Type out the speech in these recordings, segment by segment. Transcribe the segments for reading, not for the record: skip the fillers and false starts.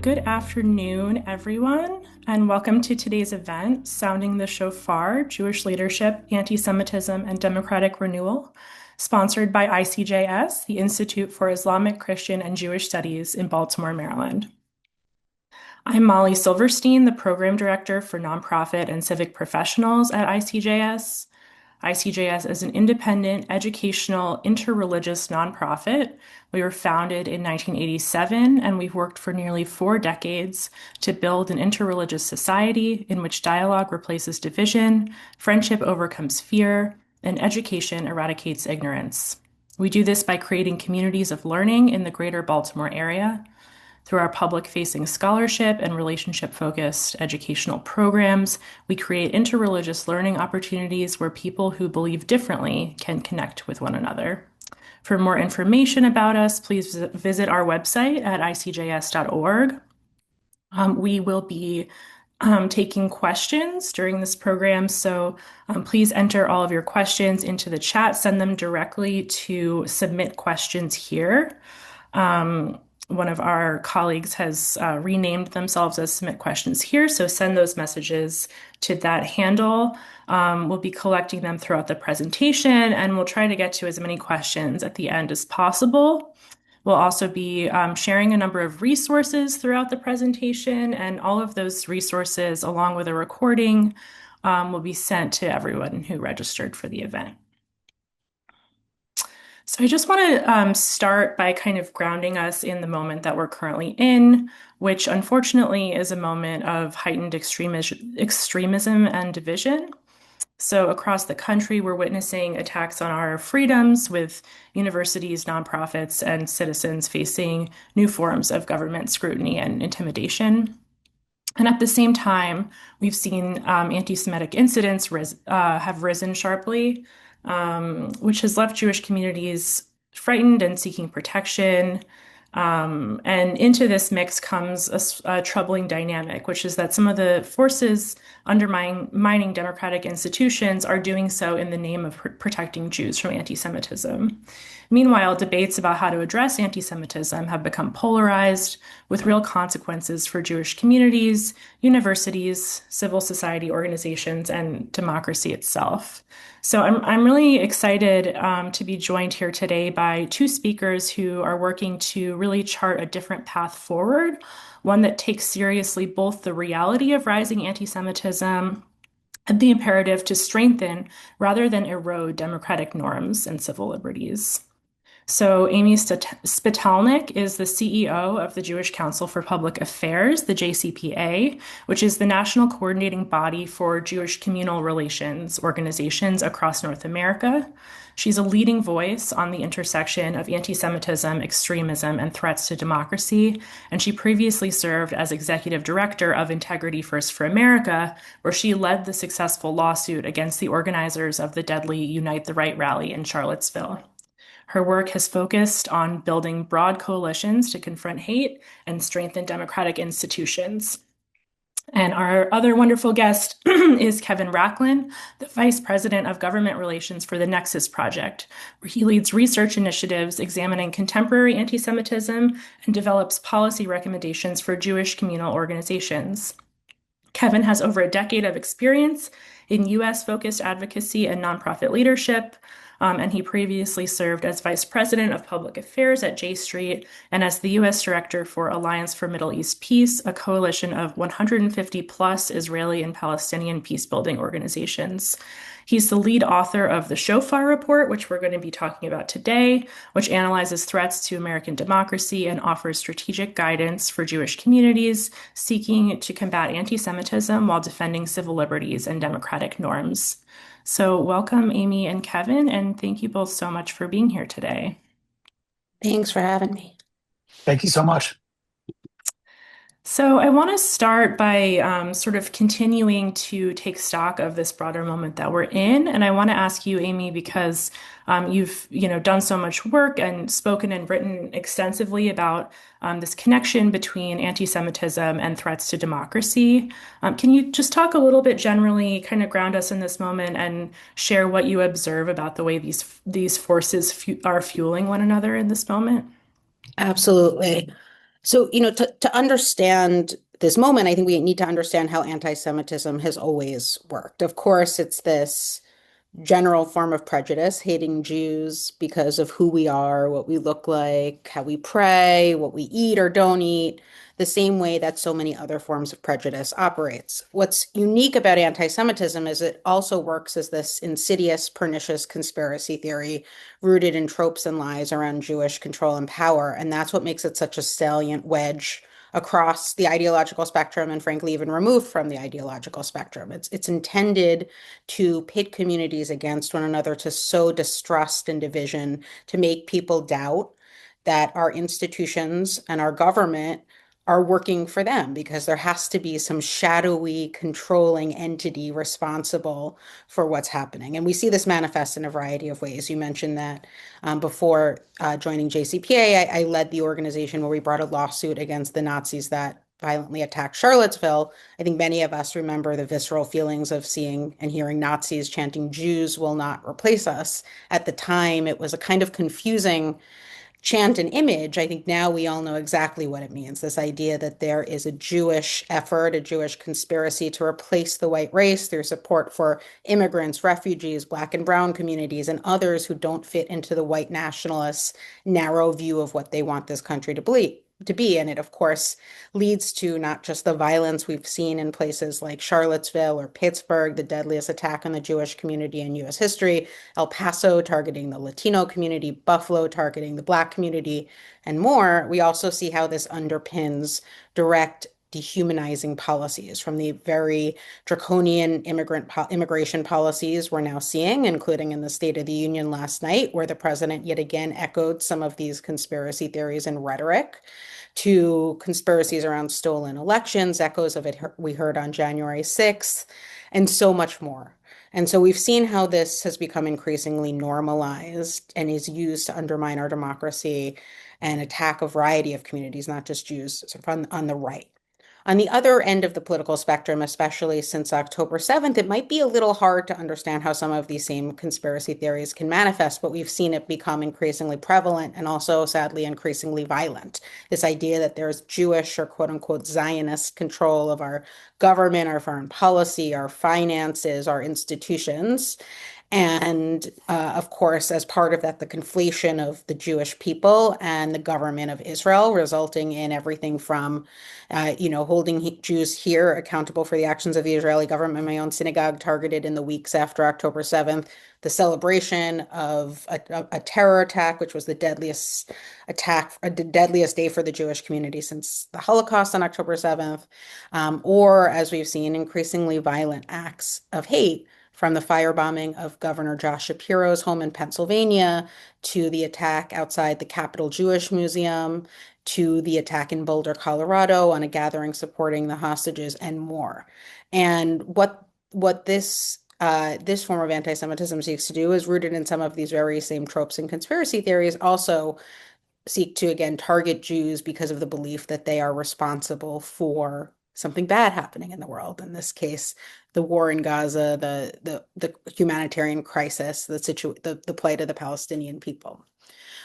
Good afternoon, everyone, and welcome to today's event, Sounding the Shofar, Jewish Leadership, Anti-Semitism, and Democratic Renewal, sponsored by ICJS, the Institute for Islamic, Christian, and Jewish Studies in Baltimore, Maryland. I'm Molly Silverstein, the Program Director for Nonprofit and Civic Professionals at ICJS. ICJS is an independent, educational, interreligious nonprofit. We were founded in 1987, and we've worked for nearly 4 decades to build an interreligious society in which dialogue replaces division, friendship overcomes fear, and education eradicates ignorance. We do this by creating communities of learning in the greater Baltimore area. Through our public-facing scholarship and relationship-focused educational programs, we create interreligious learning opportunities where people who believe differently can connect with one another. For more information about us, please visit our website at icjs.org. We will be taking questions during this program, so please enter all of your questions into the chat. Send them directly to submit questions here. One of our colleagues has renamed themselves as Submit Questions Here, so send those messages to that handle. We'll be collecting them throughout the presentation, and we'll try to get to as many questions at the end as possible. We'll also be sharing a number of resources throughout the presentation, and all of those resources, along with a recording, will be sent to everyone who registered for the event. So I just want to start by kind of grounding us in the moment that we're currently in, which unfortunately is a moment of heightened extremism and division. So across the country, we're witnessing attacks on our freedoms with universities, nonprofits, and citizens facing new forms of government scrutiny and intimidation. And at the same time, we've seen anti-Semitic incidents have risen sharply, which has left Jewish communities frightened and seeking protection. And into this mix comes a troubling dynamic, which is that some of the forces undermining democratic institutions are doing so in the name of protecting Jews from anti-Semitism. Meanwhile, debates about how to address anti-Semitism have become polarized, with real consequences for Jewish communities, universities, civil society organizations, and democracy itself. So I'm really excited to be joined here today by 2 speakers who are working to really chart a different path forward, one that takes seriously both the reality of rising anti-Semitism and the imperative to strengthen rather than erode democratic norms and civil liberties. So Amy Spitalnick is the CEO of the Jewish Council for Public Affairs, the JCPA, which is the national coordinating body for Jewish communal relations organizations across North America. She's a leading voice on the intersection of anti-Semitism, extremism, and threats to democracy, and she previously served as executive director of Integrity First for America, where she led the successful lawsuit against the organizers of the deadly Unite the Right rally in Charlottesville. Her work has focused on building broad coalitions to confront hate and strengthen democratic institutions. And our other wonderful guest is Kevin Rachlin, the Vice President of Government Relations for the Nexus Project, where he leads research initiatives examining contemporary anti-Semitism and develops policy recommendations for Jewish communal organizations. Kevin has over a decade of experience in U.S.-focused advocacy and nonprofit leadership, and he previously served as Vice President of Public Affairs at J Street and as the U.S. Director for Alliance for Middle East Peace, a coalition of 150 plus Israeli and Palestinian peacebuilding organizations. He's the lead author of the Shofar report, which we're going to be talking about today, which analyzes threats to American democracy and offers strategic guidance for Jewish communities seeking to combat anti-Semitism while defending civil liberties and democratic norms. So welcome, Amy and Kevin, and thank you both so much for being here today. Thanks for having me. Thank you so much. So I want to start by sort of continuing to take stock of this broader moment that we're in. And I want to ask you, Amy, because you've done so much work and spoken and written extensively about this connection between anti-Semitism and threats to democracy. Can you just talk a little bit generally, kind of ground us in this moment and share what you observe about the way these forces are fueling one another in this moment? Absolutely. So, to understand this moment, I think we need to understand how anti-Semitism has always worked. Of course, it's this general form of prejudice, hating Jews because of who we are, what we look like, how we pray, what we eat or don't eat, the same way that so many other forms of prejudice operates. What's unique about anti-Semitism is it also works as this insidious, pernicious conspiracy theory rooted in tropes and lies around Jewish control and power. And that's what makes it such a salient wedge across the ideological spectrum and frankly even removed from the ideological spectrum. It's intended to pit communities against one another, to sow distrust and division, to make people doubt that our institutions and our government are working for them because there has to be some shadowy controlling entity responsible for what's happening. And we see this manifest in a variety of ways. You mentioned that before joining JCPA, I led the organization where we brought a lawsuit against the Nazis that violently attacked Charlottesville. I think many of us remember the visceral feelings of seeing and hearing Nazis chanting, "Jews will not replace us." At the time, it was a kind of confusing chant and image. I think now we all know exactly what it means. This idea that there is a Jewish effort, a Jewish conspiracy to replace the white race through support for immigrants, refugees, Black and brown communities, and others who don't fit into the white nationalists' narrow view of what they want this country to be. And it, of course, leads to not just the violence we've seen in places like Charlottesville or Pittsburgh, the deadliest attack on the Jewish community in US history, El Paso targeting the Latino community, Buffalo targeting the Black community, and more. We also see how this underpins direct dehumanizing policies from the very draconian immigration policies we're now seeing, including in the State of the Union last night, where the president yet again echoed some of these conspiracy theories and rhetoric, to conspiracies around stolen elections, echoes of it we heard on January 6th, and so much more. And so we've seen how this has become increasingly normalized and is used to undermine our democracy and attack a variety of communities, not just Jews, sort of on the right. On the other end of the political spectrum, especially since October 7th, it might be a little hard to understand how some of these same conspiracy theories can manifest, but we've seen it become increasingly prevalent and also, sadly, increasingly violent. This idea that there's Jewish or quote unquote Zionist control of our government, our foreign policy, our finances, our institutions. And of course, as part of that, the conflation of the Jewish people and the government of Israel, resulting in everything from, holding Jews here accountable for the actions of the Israeli government. My own synagogue targeted in the weeks after October 7th, the celebration of a terror attack, which was the deadliest attack, the deadliest day for the Jewish community since the Holocaust on October 7th, or as we've seen, increasingly violent acts of hate from the firebombing of Governor Josh Shapiro's home in Pennsylvania to the attack outside the Capitol Jewish Museum to the attack in Boulder, Colorado on a gathering supporting the hostages and more. And what this form of anti-Semitism seeks to do is rooted in some of these very same tropes and conspiracy theories, also seek to again target Jews because of the belief that they are responsible for something bad happening in the world. In this case, the war in Gaza, the humanitarian crisis, the plight of the Palestinian people.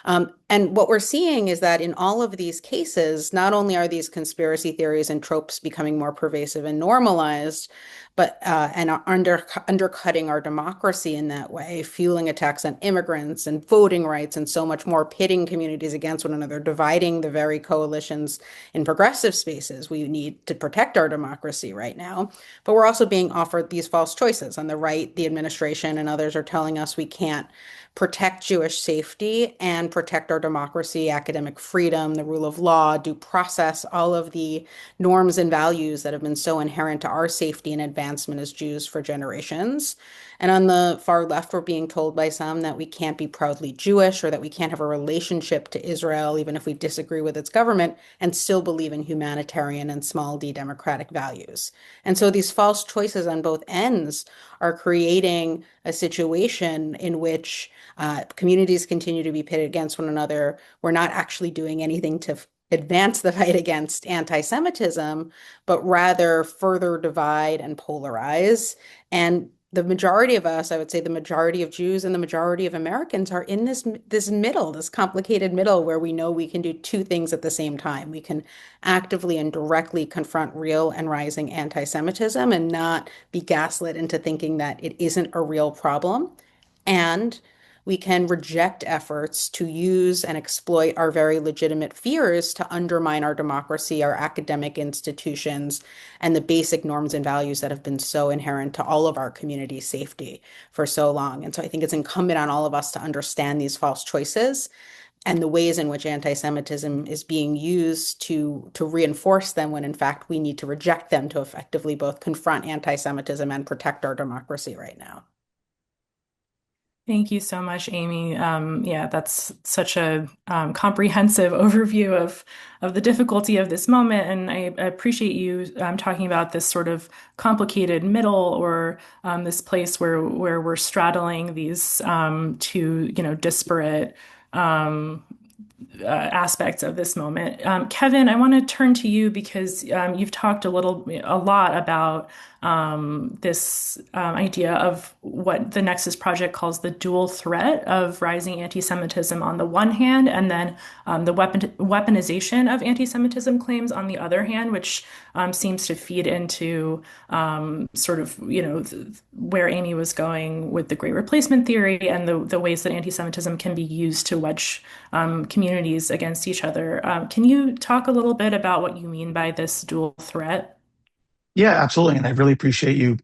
And what we're seeing is that in all of these cases, not only are these conspiracy theories and tropes becoming more pervasive and normalized, but and are undercutting our democracy in that way, fueling attacks on immigrants and voting rights and so much more, pitting communities against one another, dividing the very coalitions in progressive spaces we need to protect our democracy right now. But we're also being offered these false choices. On the right, the administration and others are telling us we can't protect Jewish safety and protect our democracy, academic freedom, the rule of law, due process, all of the norms and values that have been so inherent to our safety and advancement as Jews for generations. And on the far left, we're being told by some that we can't be proudly Jewish or that we can't have a relationship to Israel, even if we disagree with its government, and still believe in humanitarian and small d democratic values. And so these false choices on both ends are creating a situation in which communities continue to be pitted against one another. We're not actually doing anything to advance the fight against anti-Semitism, but rather further divide and polarize. And the majority of us, I would say the majority of Jews and the majority of Americans are in this middle, this complicated middle where we know we can do two things at the same time. We can actively and directly confront real and rising anti-Semitism and not be gaslit into thinking that it isn't a real problem. And we can reject efforts to use and exploit our very legitimate fears to undermine our democracy, our academic institutions, and the basic norms and values that have been so inherent to all of our community safety for so long. And so I think it's incumbent on all of us to understand these false choices and the ways in which anti-Semitism is being used to reinforce them when in fact we need to reject them to effectively both confront anti-Semitism and protect our democracy right now. Thank you so much, Amy. Yeah, that's such a comprehensive overview of the difficulty of this moment, and I appreciate you talking about this sort of complicated middle, or this place where we're straddling these two, disparate aspects of this moment. Kevin, I want to turn to you because you've talked a lot about this idea of what the Nexus Project calls the dual threat of rising anti-Semitism on the one hand, and then the weaponization of anti-Semitism claims on the other hand, which seems to feed into sort of, where Amy was going with the Great Replacement theory and the ways that anti-Semitism can be used to wedge communities against each other. Can you talk a little bit about what you mean by this dual threat? Yeah, absolutely. And I really appreciate you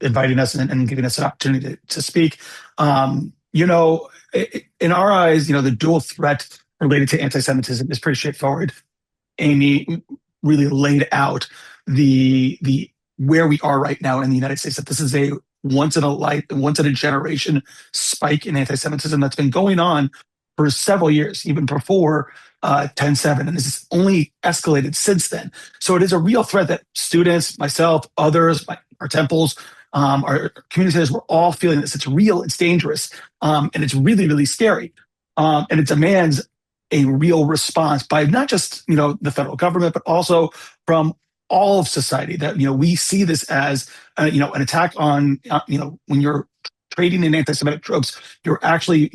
inviting us and giving us an opportunity to speak. In our eyes, the dual threat related to anti-Semitism is pretty straightforward. Amy really laid out the where we are right now in the United States, that this is a once in a generation spike in anti-Semitism that's been going on for several years, even before 10/7, and this has only escalated since then. So it is a real threat that students, myself, others, our temples, our community centers, we're all feeling this. It's real, it's dangerous, and it's really, really scary. And it demands a real response by not just the federal government, but also from all of society. That we see this as an attack on when you're trading in anti-Semitic tropes, you're actually,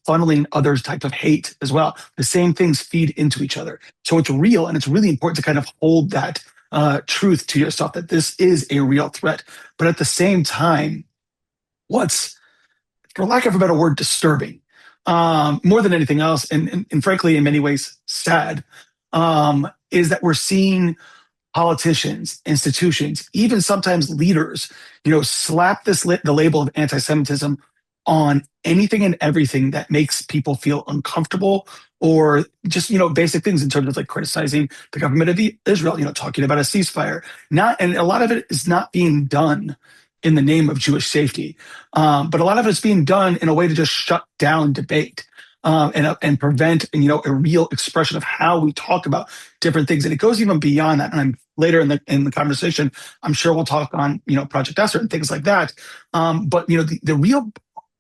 funneling others' type of hate as well. The same things feed into each other. So it's real, and it's really important to kind of hold that truth to yourself, that this is a real threat. But at the same time, what's, for lack of a better word, disturbing, more than anything else, and frankly, in many ways, sad, is that we're seeing politicians, institutions, even sometimes leaders, slap the label of anti-Semitism on anything and everything that makes people feel uncomfortable, or just, basic things in terms of like criticizing the government of Israel, talking about a ceasefire. And a lot of it is not being done in the name of Jewish safety. But a lot of it's being done in a way to just shut down debate. And prevent a real expression of how we talk about different things, and it goes even beyond that. And later in the conversation, I'm sure we'll talk on Project Esther and things like that. But the real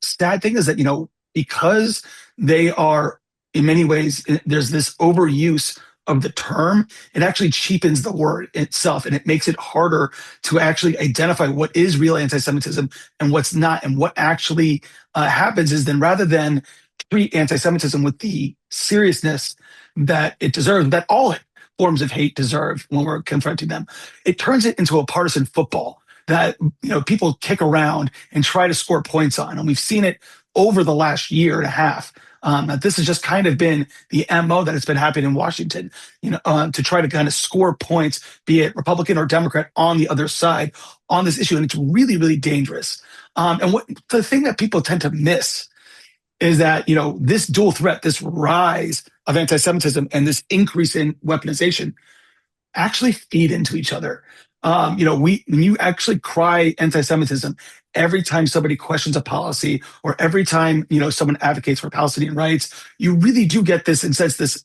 sad thing is that because they are in many ways, there's this overuse of the term, it actually cheapens the word itself, and it makes it harder to actually identify what is real anti-Semitism and what's not. And what actually happens is then, rather than treat anti-Semitism with the seriousness that it deserves, that all forms of hate deserve when we're confronting them, it turns it into a partisan football that people kick around and try to score points on. And we've seen it over the last year and a half. That this has just kind of been the MO that has been happening in Washington, to try to kind of score points, be it Republican or Democrat, on the other side on this issue. And it's really, really dangerous. And what the thing that people tend to miss is that, this dual threat, this rise of anti-Semitism and this increase in weaponization actually feed into each other. When you actually cry anti-Semitism every time somebody questions a policy, or every time someone advocates for Palestinian rights, you really do get this, in a sense, this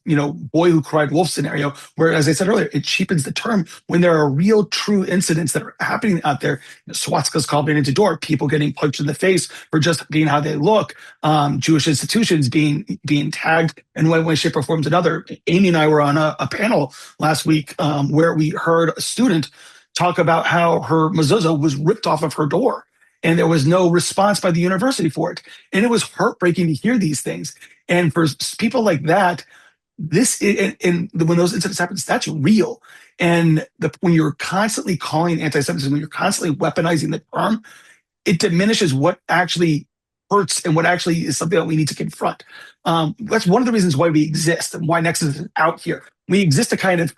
boy who cried wolf scenario, where, as I said earlier, it cheapens the term when there are real, true incidents that are happening out there. Swastikas called into door, people getting punched in the face for just being how they look, Jewish institutions being tagged in one way, shape, or form another. Amy and I were on a panel last week where we heard a student talk about how her mezuzah was ripped off of her door. and there was no response by the university for it. And it was heartbreaking to hear these things. And for people like that, and when those incidents happen, that's real. And when you're constantly calling anti-Semitism, when you're constantly weaponizing the term, it diminishes what actually hurts and what actually is something that we need to confront. That's one of the reasons why we exist and why Nexus is out here. We exist to kind of,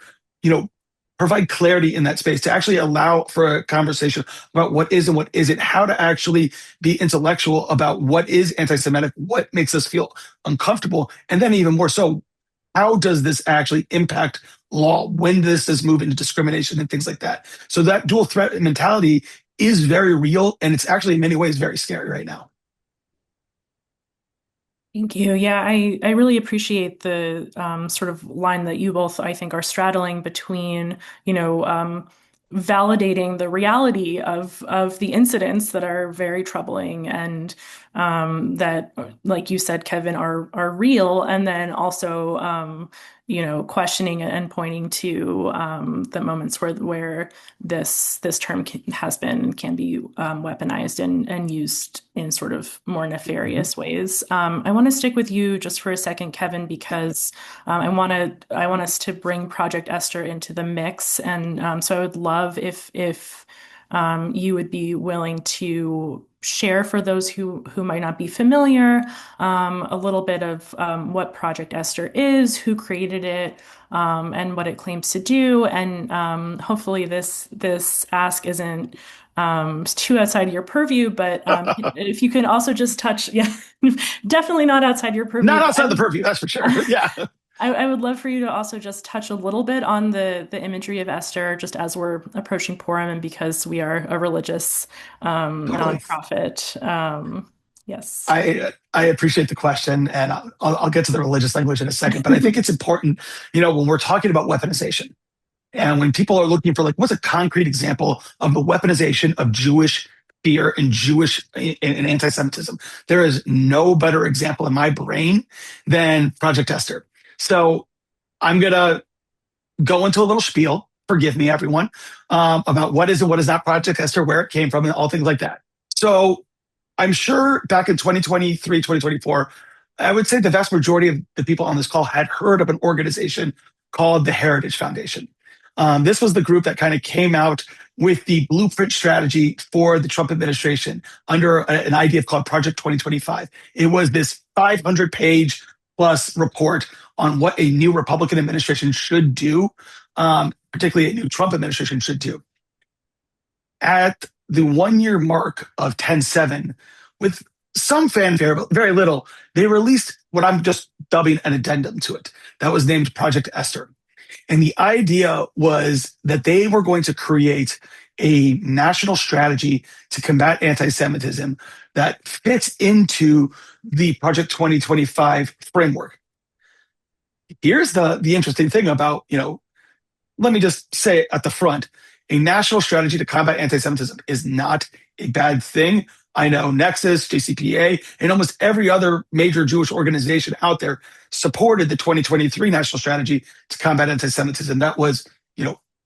provide clarity in that space, to actually allow for a conversation about what is and what isn't, how to actually be intellectual about what is anti-Semitic, what makes us feel uncomfortable, and then even more so, how does this actually impact law? When does this move into discrimination and things like that? So that dual threat mentality is very real, and it's actually in many ways very scary right now. Thank you. Yeah, I really appreciate the sort of line that you both, I think, are straddling between, validating the reality of the incidents that are very troubling and that, like you said, Kevin, are real, and then also, questioning and pointing to the moments where this term has been and can be weaponized and used in sort of more nefarious ways. I want to stick with you just for a second, Kevin, because I want us to bring Project Esther into the mix, and so I would love if you would be willing to share for those who might not be familiar a little bit of what Project Esther is, who created it, and what it claims to do. And hopefully this ask isn't too outside of your purview, but if you can also just touch, yeah, definitely not outside your purview. Not outside the purview, that's for sure. Yeah. I would love for you to also just touch a little bit on the imagery of Esther, just as we're approaching Purim, and because we are a religious Totally. nonprofit. Yes. I appreciate the question, and I'll get to the religious language in a second. But I think it's important, when we're talking about weaponization, and when people are looking for what's a concrete example of the weaponization of Jewish fear and Jewish and anti-Semitism, there is no better example in my brain than Project Esther. So I'm going to go into a little spiel, forgive me, everyone, about what is and what is not Project Esther, where it came from, and all things like that. So I'm sure back in 2023, 2024, I would say the vast majority of the people on this call had heard of an organization called the Heritage Foundation. This was the group that kind of came out with the blueprint strategy for the Trump administration under an idea called Project 2025. It was this 500-page plus report on what a new Republican administration should do, particularly a new Trump administration should do. At the 1-year mark of 10/7, with some fanfare, but very little, they released what I'm just dubbing an addendum to it that was named Project Esther. And the idea was that they were going to create a national strategy to combat anti-Semitism that fits into the Project 2025 framework. Here's the interesting thing about, let me just say at the front, a national strategy to combat anti-Semitism is not a bad thing. I know Nexus, JCPA, and almost every other major Jewish organization out there supported the 2023 national strategy to combat anti-Semitism. That was,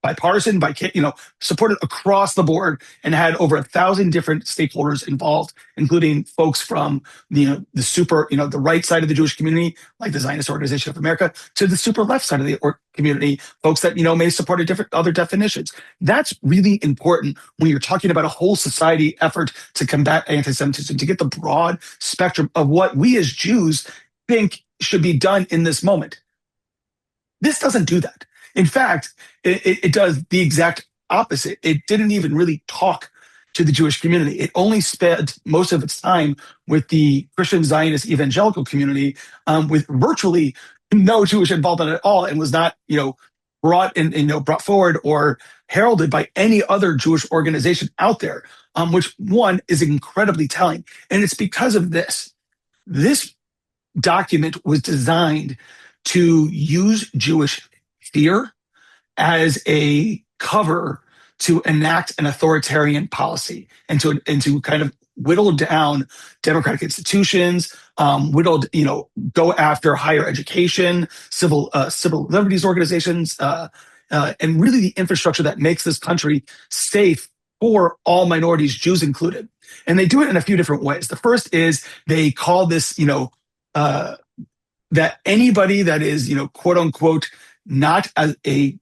bipartisan, supported across the board, and had over 1,000 different stakeholders involved, including folks from the right side of the Jewish community, like the Zionist Organization of America, to the super left side of the community, folks that may support other definitions. That's really important when you're talking about a whole society effort to combat anti-Semitism, to get the broad spectrum of what we as Jews think should be done in this moment. This doesn't do that. In fact, it does the exact opposite. It didn't even really talk to the Jewish community. It only spent most of its time with the Christian Zionist evangelical community, with virtually no Jewish involvement at all, and was not, brought forward or heralded by any other Jewish organization out there, which one is incredibly telling. And it's because of this. This document was designed to use Jewish fear as a cover to enact an authoritarian policy and to kind of whittle down democratic institutions, go after higher education, civil liberties organizations, and really the infrastructure that makes this country safe for all minorities, Jews included. And they do it in a few different ways. The first is they call this, that anybody that is, quote unquote, not a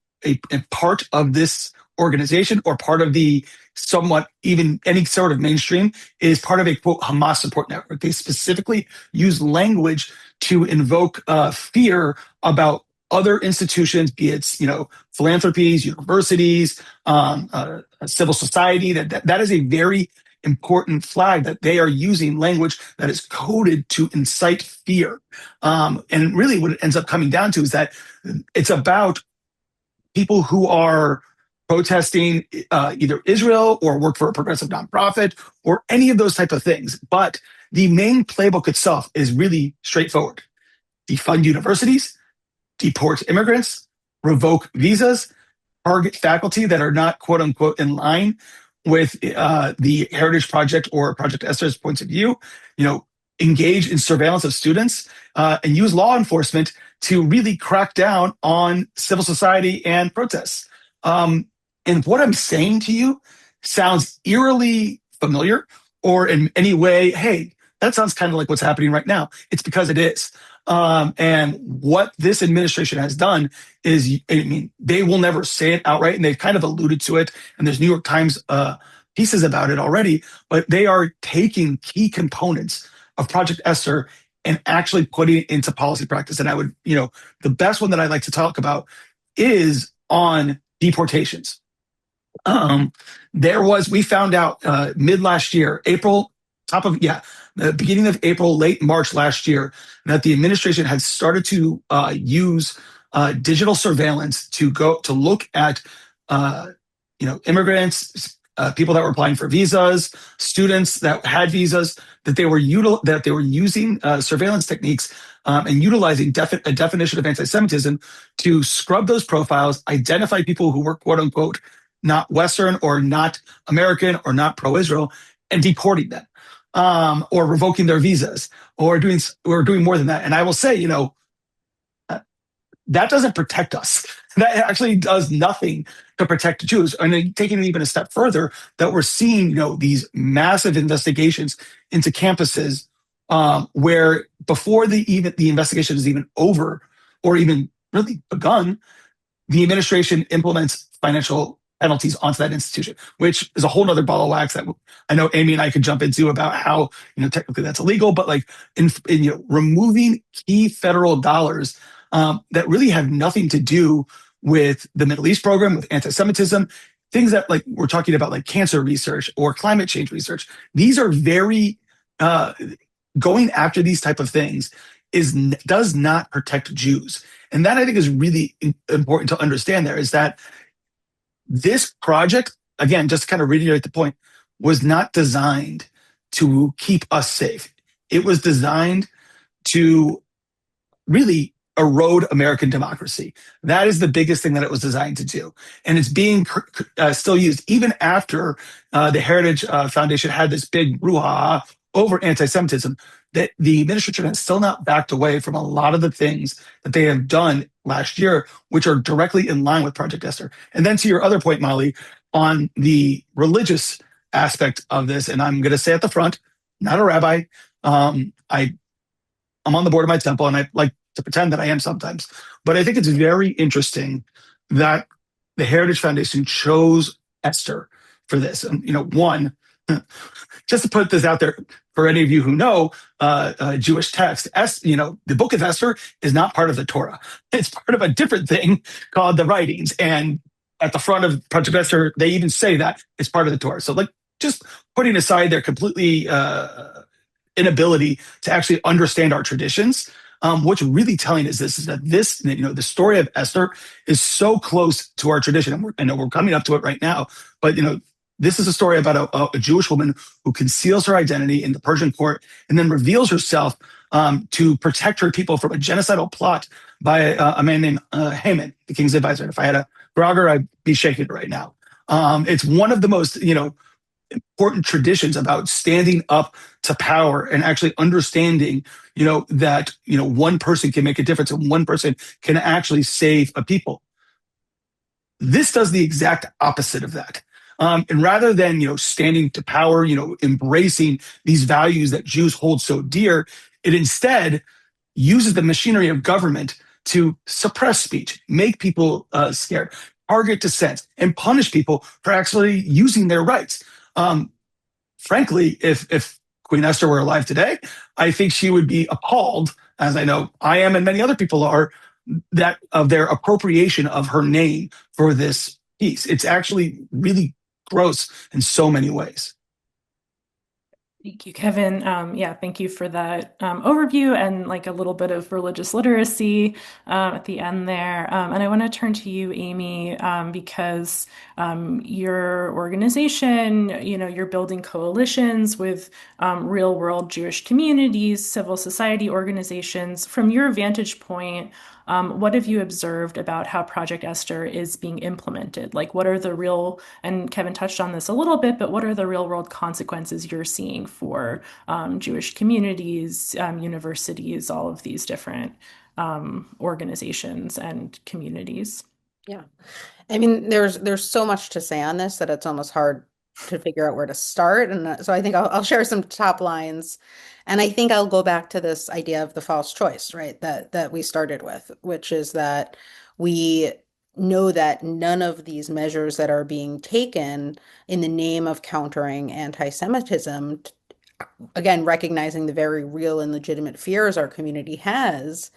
part of this organization or part of the somewhat even any sort of mainstream is part of a quote Hamas support network. They specifically use language to invoke fear about other institutions, be it philanthropies, universities, civil society. That is a very important flag that they are using language that is coded to incite fear. And really, what it ends up coming down to is that it's about people who are protesting either Israel or work for a progressive nonprofit or any of those type of things. But the main playbook itself is really straightforward: defund universities, deport immigrants, revoke visas, target faculty that are not quote unquote in line with the Heritage Project or Project Esther's points of view, engage in surveillance of students, and use law enforcement to really crack down on civil society and protests. And what I'm saying to you sounds eerily familiar, or in any way, hey, that sounds kind of like what's happening right now. It's because it is. And what this administration has done is, they will never say it outright, and they've kind of alluded to it, and there's New York Times pieces about it already, but they are taking key components of Project Esther and actually putting it into policy practice. And I would, the best one that I'd like to talk about is on deportations. We found out mid last year, the beginning of April, late March last year, that the administration had started to use digital surveillance to look at immigrants, people that were applying for visas, students that had visas, that they were using surveillance techniques and utilizing a definition of anti-Semitism to scrub those profiles, identify people who were quote unquote not Western or not American or not pro-Israel, and deporting them, or revoking their visas, or doing more than that. And I will say, that doesn't protect us. That actually does nothing to protect Jews. And then taking it even a step further, that we're seeing, these massive investigations into campuses, where before the investigation is even over or even really begun, the administration implements financial penalties onto that institution, which is a whole nother ball of wax that I know Amy and I could jump into about how, technically that's illegal, but like in removing key federal dollars that really have nothing to do with the Middle East program, with anti-Semitism, things that like we're talking about, like cancer research or climate change research. These are very going after these type of things does not protect Jews. And that I think is really important to understand. There is that this project, again, just to kind of reiterate the point, was not designed to keep us safe. It was designed to really erode American democracy. That is the biggest thing that it was designed to do. And it's being still used even after the Heritage Foundation had this big brouhaha over anti-Semitism, that the administration has still not backed away from a lot of the things that they have done last year, which are directly in line with Project Esther. And then to your other point, Molly, on the religious aspect of this, and I'm going to say at the front, not a rabbi. I'm on the board of my temple, and I like to pretend that I am sometimes. But I think it's very interesting that the Heritage Foundation chose Esther for this. And, one, just to put this out there for any of you who know Jewish text, the book of Esther is not part of the Torah. It's part of a different thing called the writings. And at the front of Project Esther, they even say that it's part of the Torah. So like just putting aside their completely inability to actually understand our traditions, what's really telling is that the story of Esther is so close to our tradition. And I know we're coming up to it right now, but this is a story about a Jewish woman who conceals her identity in the Persian court and then reveals herself to protect her people from a genocidal plot by a man named Haman, the king's advisor. And if I had a grogger, I'd be shaking it right now. It's one of the most important traditions about standing up to power and actually understanding that one person can make a difference and one person can actually save a people. This does the exact opposite of that. And rather than, standing to power, embracing these values that Jews hold so dear, it instead uses the machinery of government to suppress speech, make people scared, target dissent, and punish people for actually using their rights. Um, Frankly, if Queen Esther were alive today, I think she would be appalled, as I know I am and many other people are, that of their appropriation of her name for this piece. It's actually really gross in so many ways. Thank you, Kevin. Yeah, thank you for that overview and like a little bit of religious literacy at the end there. And I want to turn to you, Amy, because your organization, you're building coalitions with real world Jewish communities, civil society organizations. From your vantage point, what have you observed about how Project Esther is being implemented? Like, what are the real, and Kevin touched on this a little bit, but what are the real world consequences you're seeing for Jewish communities, universities, all of these different organizations and communities? Yeah. I mean, there's so much to say on this that it's almost hard to figure out where to start. And so I think I'll share some top lines. And I think I'll go back to this idea of the false choice, right? That we started with, which is that we know that none of these measures that are being taken in the name of countering anti-Semitism, again, recognizing the very real and legitimate fears our community has,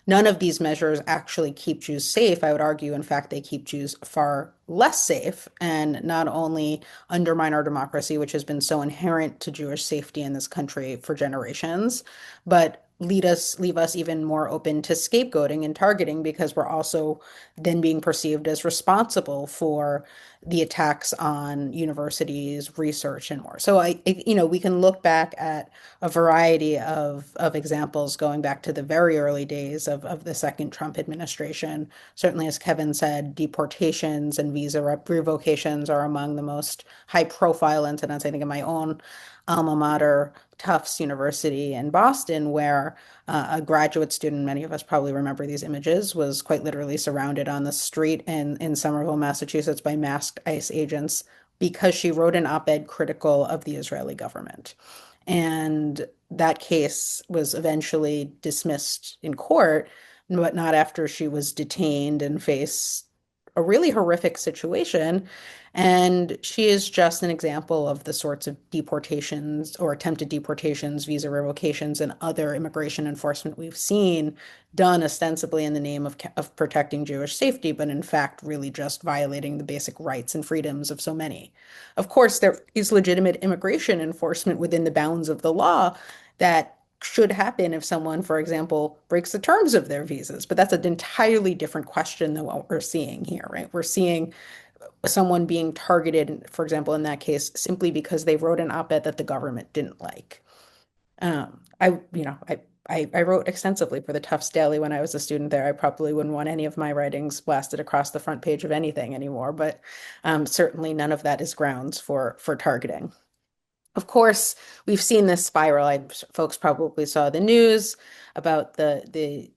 none of these measures actually keep Jews safe. I would argue, in fact, they keep Jews far less safe and not only undermine our democracy, which has been so inherent to Jewish safety in this country for generations, but leave us even more open to scapegoating and targeting because we're also then being perceived as responsible for the attacks on universities, research, and more. So we can look back at a variety of examples going back to the very early days of the second Trump administration. Certainly, as Kevin said, deportations and visa revocations are among the most high profile incidents, I think, in my own alma mater, Tufts University in Boston, where a graduate student, many of us probably remember these images, was quite literally surrounded on the street in Somerville, Massachusetts by masked ICE agents because she wrote an op-ed critical of the Israeli government. And that case was eventually dismissed in court, but not after she was detained and faced a really horrific situation. And she is just an example of the sorts of deportations or attempted deportations, visa revocations, and other immigration enforcement we've seen done ostensibly in the name of protecting Jewish safety, but in fact, really just violating the basic rights and freedoms of so many. Of course, there is legitimate immigration enforcement within the bounds of the law that should happen if someone, for example, breaks the terms of their visas. But that's an entirely different question than what we're seeing here, right? We're seeing someone being targeted, for example, in that case, simply because they wrote an op-ed that the government didn't like. I wrote extensively for the Tufts Daily when I was a student there. I probably wouldn't want any of my writings blasted across the front page of anything anymore, but certainly none of that is grounds for targeting. Of course, we've seen this spiral. Folks probably saw the news about the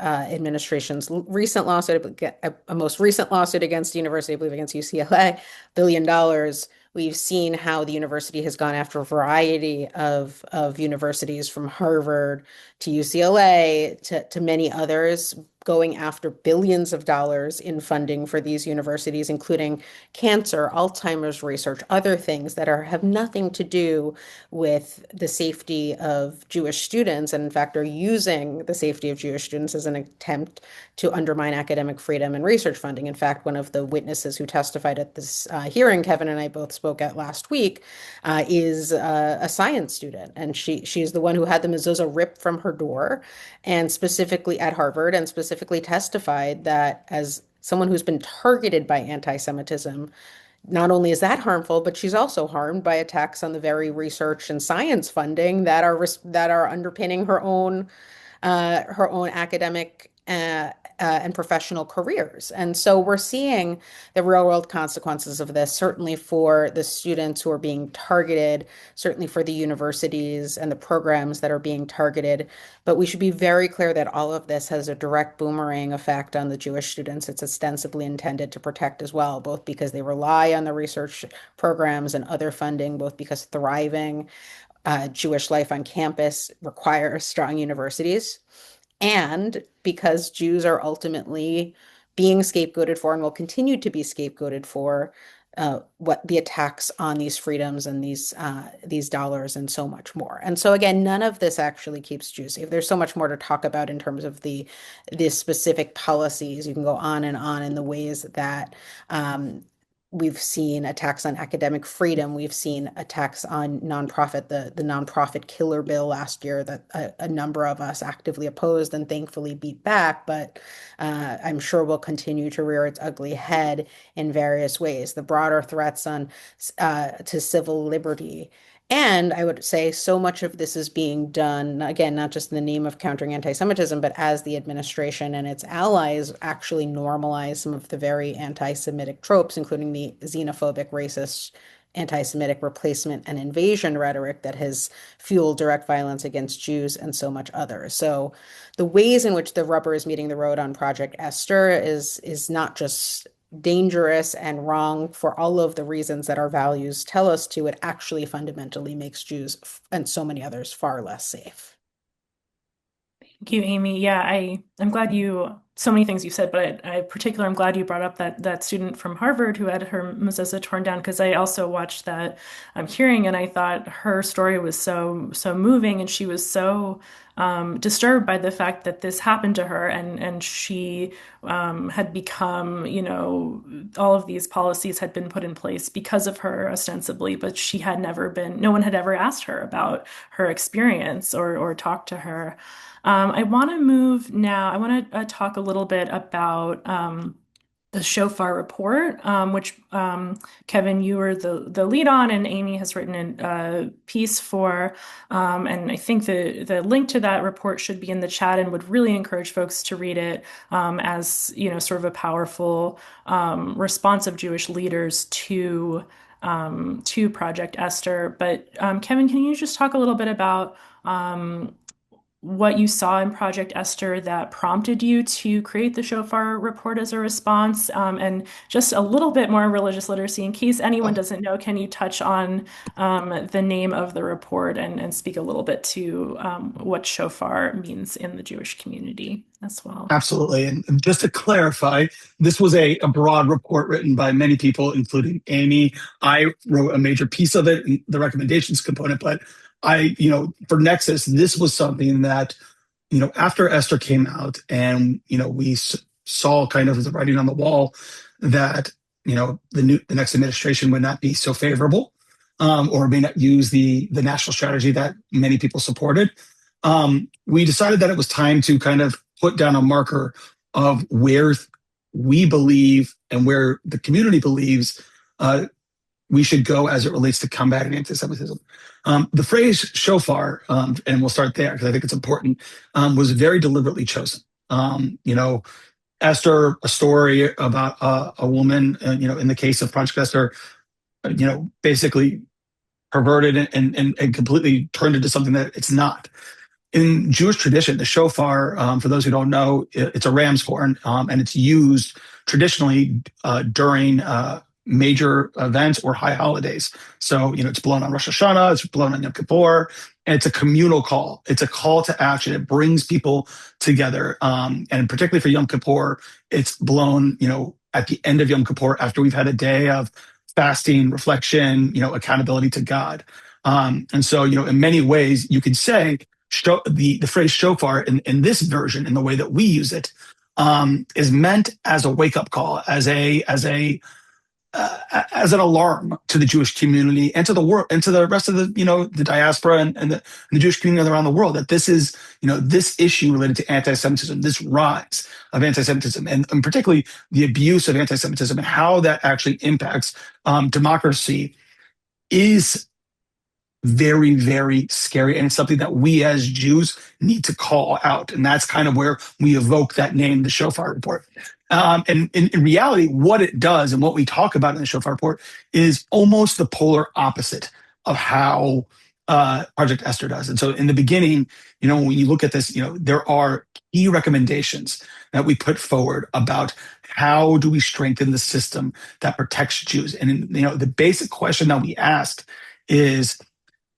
administration's recent lawsuit, a most recent lawsuit against the university, I believe against UCLA, $1 billion. We've seen how the university has gone after a variety of universities from Harvard to UCLA to many others, going after billions of dollars in funding for these universities, including cancer, Alzheimer's research, other things that have nothing to do with the safety of Jewish students, and in fact are using the safety of Jewish students as an attempt to undermine academic freedom and research funding. In fact, one of the witnesses who testified at this hearing, Kevin and I both spoke at last week, is a science student, and she's the one who had the mezuzah ripped from her door, and specifically at Harvard, and specifically testified that as someone who's been targeted by anti-Semitism, not only is that harmful, but she's also harmed by attacks on the very research and science funding that are underpinning her own academic and professional careers. And so we're seeing the real world consequences of this, certainly for the students who are being targeted, certainly for the universities and the programs that are being targeted. But we should be very clear that all of this has a direct boomerang effect on the Jewish students. It's ostensibly intended to protect as well, both because they rely on the research programs and other funding, both because thriving Jewish life on campus requires strong universities, and because Jews are ultimately being scapegoated for and will continue to be scapegoated for what the attacks on these freedoms and these dollars and so much more. And so again, none of this actually keeps Jews safe. There's so much more to talk about in terms of the specific policies. You can go on in the ways that we've seen attacks on academic freedom. We've seen attacks on nonprofit, the nonprofit killer bill last year that a number of us actively opposed and thankfully beat back, but I'm sure will continue to rear its ugly head in various ways. The broader threats on to civil liberty. And I would say so much of this is being done, again, not just in the name of countering anti-Semitism, but as the administration and its allies actually normalize some of the very anti-Semitic tropes, including the xenophobic, racist, anti-Semitic replacement and invasion rhetoric that has fueled direct violence against Jews and so much others. So the ways in which the rubber is meeting the road on Project Esther is not just dangerous and wrong for all of the reasons that our values tell us to. It actually fundamentally makes Jews and so many others far less safe. Thank you, Amy. Yeah, I'm glad so many things you said, but I particularly I'm glad you brought up that student from Harvard who had her mezuzah torn down, because I also watched that hearing and I thought her story was so moving, and she was so disturbed by the fact that this happened to her, and she had become, all of these policies had been put in place because of her ostensibly, but she had never been, no one had ever asked her about her experience or talked to her. I want to move now. I want to talk a little bit about the Shofar report, which Kevin, you were the lead on, and Amy has written a piece for. And I think the link to that report should be in the chat, and would really encourage folks to read it as sort of a powerful response of Jewish leaders to Project Esther. But Kevin, can you just talk a little bit about what you saw in Project Esther that prompted you to create the Shofar report as a response, and just a little bit more religious literacy. In case anyone doesn't know, can you touch on the name of the report and speak a little bit to what Shofar means in the Jewish community as well? Absolutely. And just to clarify, this was a broad report written by many people, including Amy. I wrote a major piece of it in the recommendations component, but for Nexus, this was something that, after Esther came out and, we saw kind of the writing on the wall that, the next administration would not be so favorable, or may not use the national strategy that many people supported. We decided that it was time to kind of put down a marker of where we believe and where the community believes we should go as it relates to combating anti-Semitism. The phrase shofar, and we'll start there because I think it's important, was very deliberately chosen. Esther, a story about a woman, in the case of Project Esther, basically perverted and completely turned into something that it's not. In Jewish tradition, the shofar, for those who don't know, it's a ram's horn, and it's used traditionally during major events or high holidays. So, it's blown on Rosh Hashanah, it's blown on Yom Kippur, and it's a communal call. It's a call to action. It brings people together. And particularly for Yom Kippur, it's blown, at the end of Yom Kippur after we've had a day of fasting, reflection, accountability to God. And so, in many ways, you could say the phrase shofar in this version, in the way that we use it, is meant as a wake-up call, as an alarm to the Jewish community and to the world and to the rest of the diaspora and the Jewish community around the world, that this is, this issue related to anti-Semitism, this rise of anti-Semitism, and particularly the abuse of anti-Semitism and how that actually impacts democracy, is very, very scary. And it's something that we as Jews need to call out. And that's kind of where we evoke that name, the Shofar Report. And in reality, what it does and what we talk about in the Shofar Report is almost the polar opposite of how Project Esther does. And so in the beginning, when you look at this, there are key recommendations that we put forward about how do we strengthen the system that protects Jews. And the basic question that we asked is,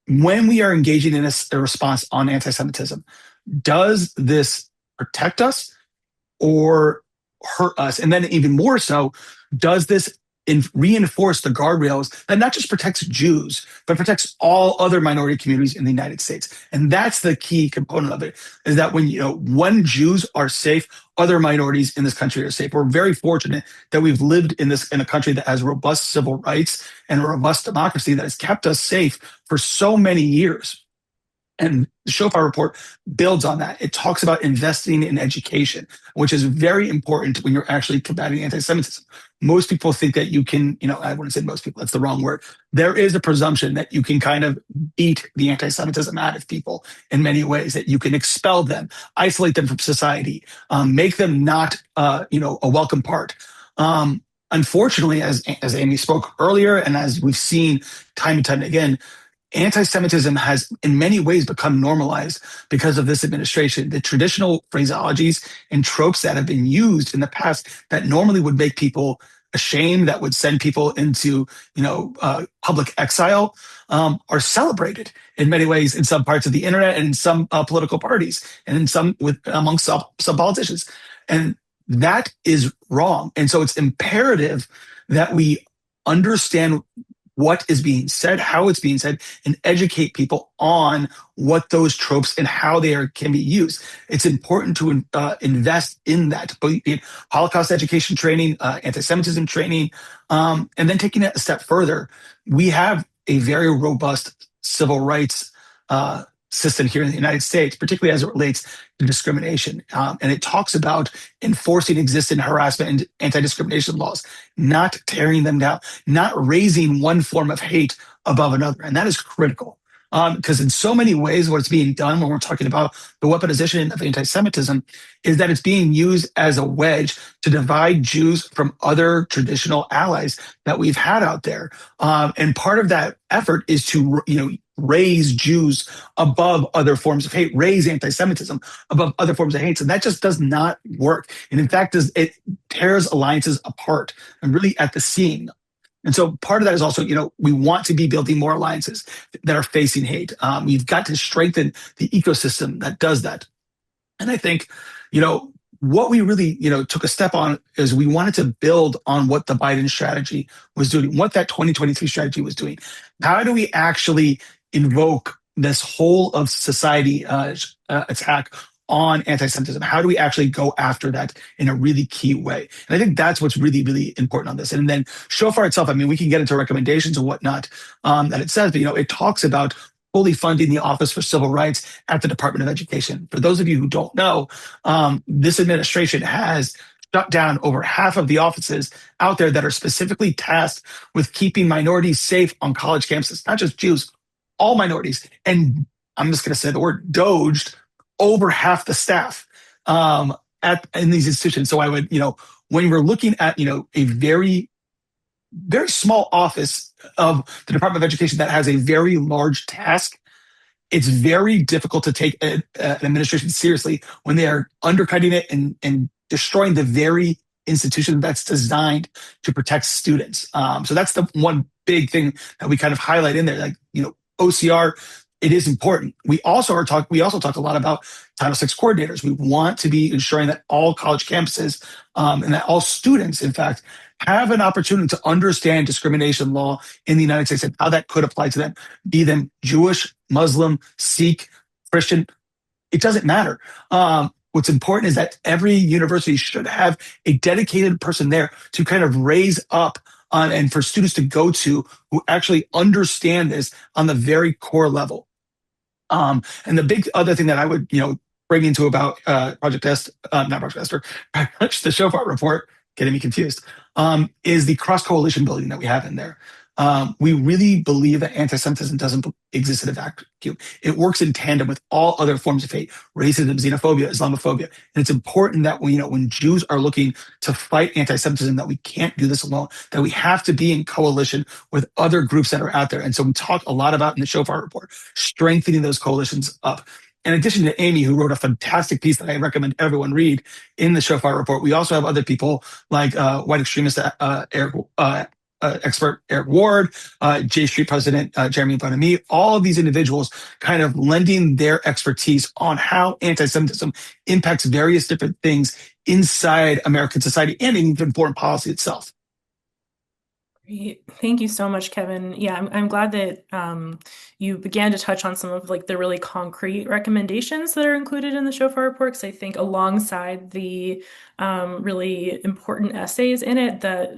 when we are engaging in a response on anti-Semitism, does this protect us or hurt us? And then even more so, does this reinforce the guardrails that not just protects Jews, but protects all other minority communities in the United States? And that's the key component of it, is that when Jews are safe, other minorities in this country are safe. We're very fortunate that we've lived in a country that has robust civil rights and a robust democracy that has kept us safe for so many years. And the Shofar Report builds on that. It talks about investing in education, which is very important when you're actually combating anti-Semitism. Most people think that you can, I wouldn't say most people, that's the wrong word. There is a presumption that you can kind of beat the anti-Semitism out of people in many ways, that you can expel them, isolate them from society, make them not, a welcome part. Unfortunately, as Amy spoke earlier, and as we've seen time and time again, anti-Semitism has in many ways become normalized because of this administration. The traditional phraseologies and tropes that have been used in the past that normally would make people ashamed, that would send people into, public exile, are celebrated in many ways in some parts of the internet and in some political parties and in some amongst some politicians. And that is wrong. And so it's imperative that we understand what is being said, how it's being said, and educate people on what those tropes and how they can be used. It's important to invest in that, both in Holocaust education training, anti-Semitism training, and then taking it a step further. We have a very robust civil rights system here in the United States, particularly as it relates to discrimination. And it talks about enforcing existing harassment and anti-discrimination laws, not tearing them down, not raising one form of hate above another. And that is critical. Because in so many ways, what's being done when we're talking about the weaponization of anti-Semitism is that it's being used as a wedge to divide Jews from other traditional allies that we've had out there. And part of that effort is to, raise Jews above other forms of hate, raise anti-Semitism above other forms of hate. And that just does not work. And in fact, it tears alliances apart and really at the seam. And so part of that is also, we want to be building more alliances that are facing hate. We've got to strengthen the ecosystem that does that. And I think, what we really, took a step on is we wanted to build on what the Biden strategy was doing, what that 2023 strategy was doing. How do we actually invoke this whole of society attack on anti-Semitism? How do we actually go after that in a really key way? And I think that's what's really, really important on this. And then Shofar itself, we can get into recommendations and whatnot that it says, but it talks about fully funding the Office for Civil Rights at the Department of Education. For those of you who don't know, this administration has shut down over half of the offices out there that are specifically tasked with keeping minorities safe on college campuses, not just Jews, all minorities. And I'm just going to say the word doged over half the staff in these institutions. So I would, when we're looking at, a very, very small office of the Department of Education that has a very large task, it's very difficult to take an administration seriously when they are undercutting it and destroying the very institution that's designed to protect students. So that's the one big thing that we kind of highlight in there. Like, OCR, it is important. We also talk a lot about Title VI coordinators. We want to be ensuring that all college campuses and that all students, in fact, have an opportunity to understand discrimination law in the United States and how that could apply to them, be them Jewish, Muslim, Sikh, Christian. It doesn't matter. What's important is that every university should have a dedicated person there to kind of raise up and for students to go to who actually understand this on the very core level. And the big other thing that I would, bring into about Project Esther, not Project Esther, the Shofar Report, getting me confused, is the cross-coalition building that we have in there. We really believe that anti-Semitism doesn't exist in a vacuum. It works in tandem with all other forms of hate, racism, xenophobia, Islamophobia. And it's important that when Jews are looking to fight anti-Semitism, that we can't do this alone, that we have to be in coalition with other groups that are out there. And so we talk a lot about in the Shofar report, strengthening those coalitions up. In addition to Amy, who wrote a fantastic piece that I recommend everyone read in the Shofar report, we also have other people like white extremist Eric expert Eric Ward, J Street President Jeremy Bonamy, all of these individuals kind of lending their expertise on how anti-Semitism impacts various different things inside American society and even foreign policy itself. Great. Thank you so much, Kevin. Yeah, I'm glad that you began to touch on some of like the really concrete recommendations that are included in the Shofar report, because I think alongside the really important essays in it, that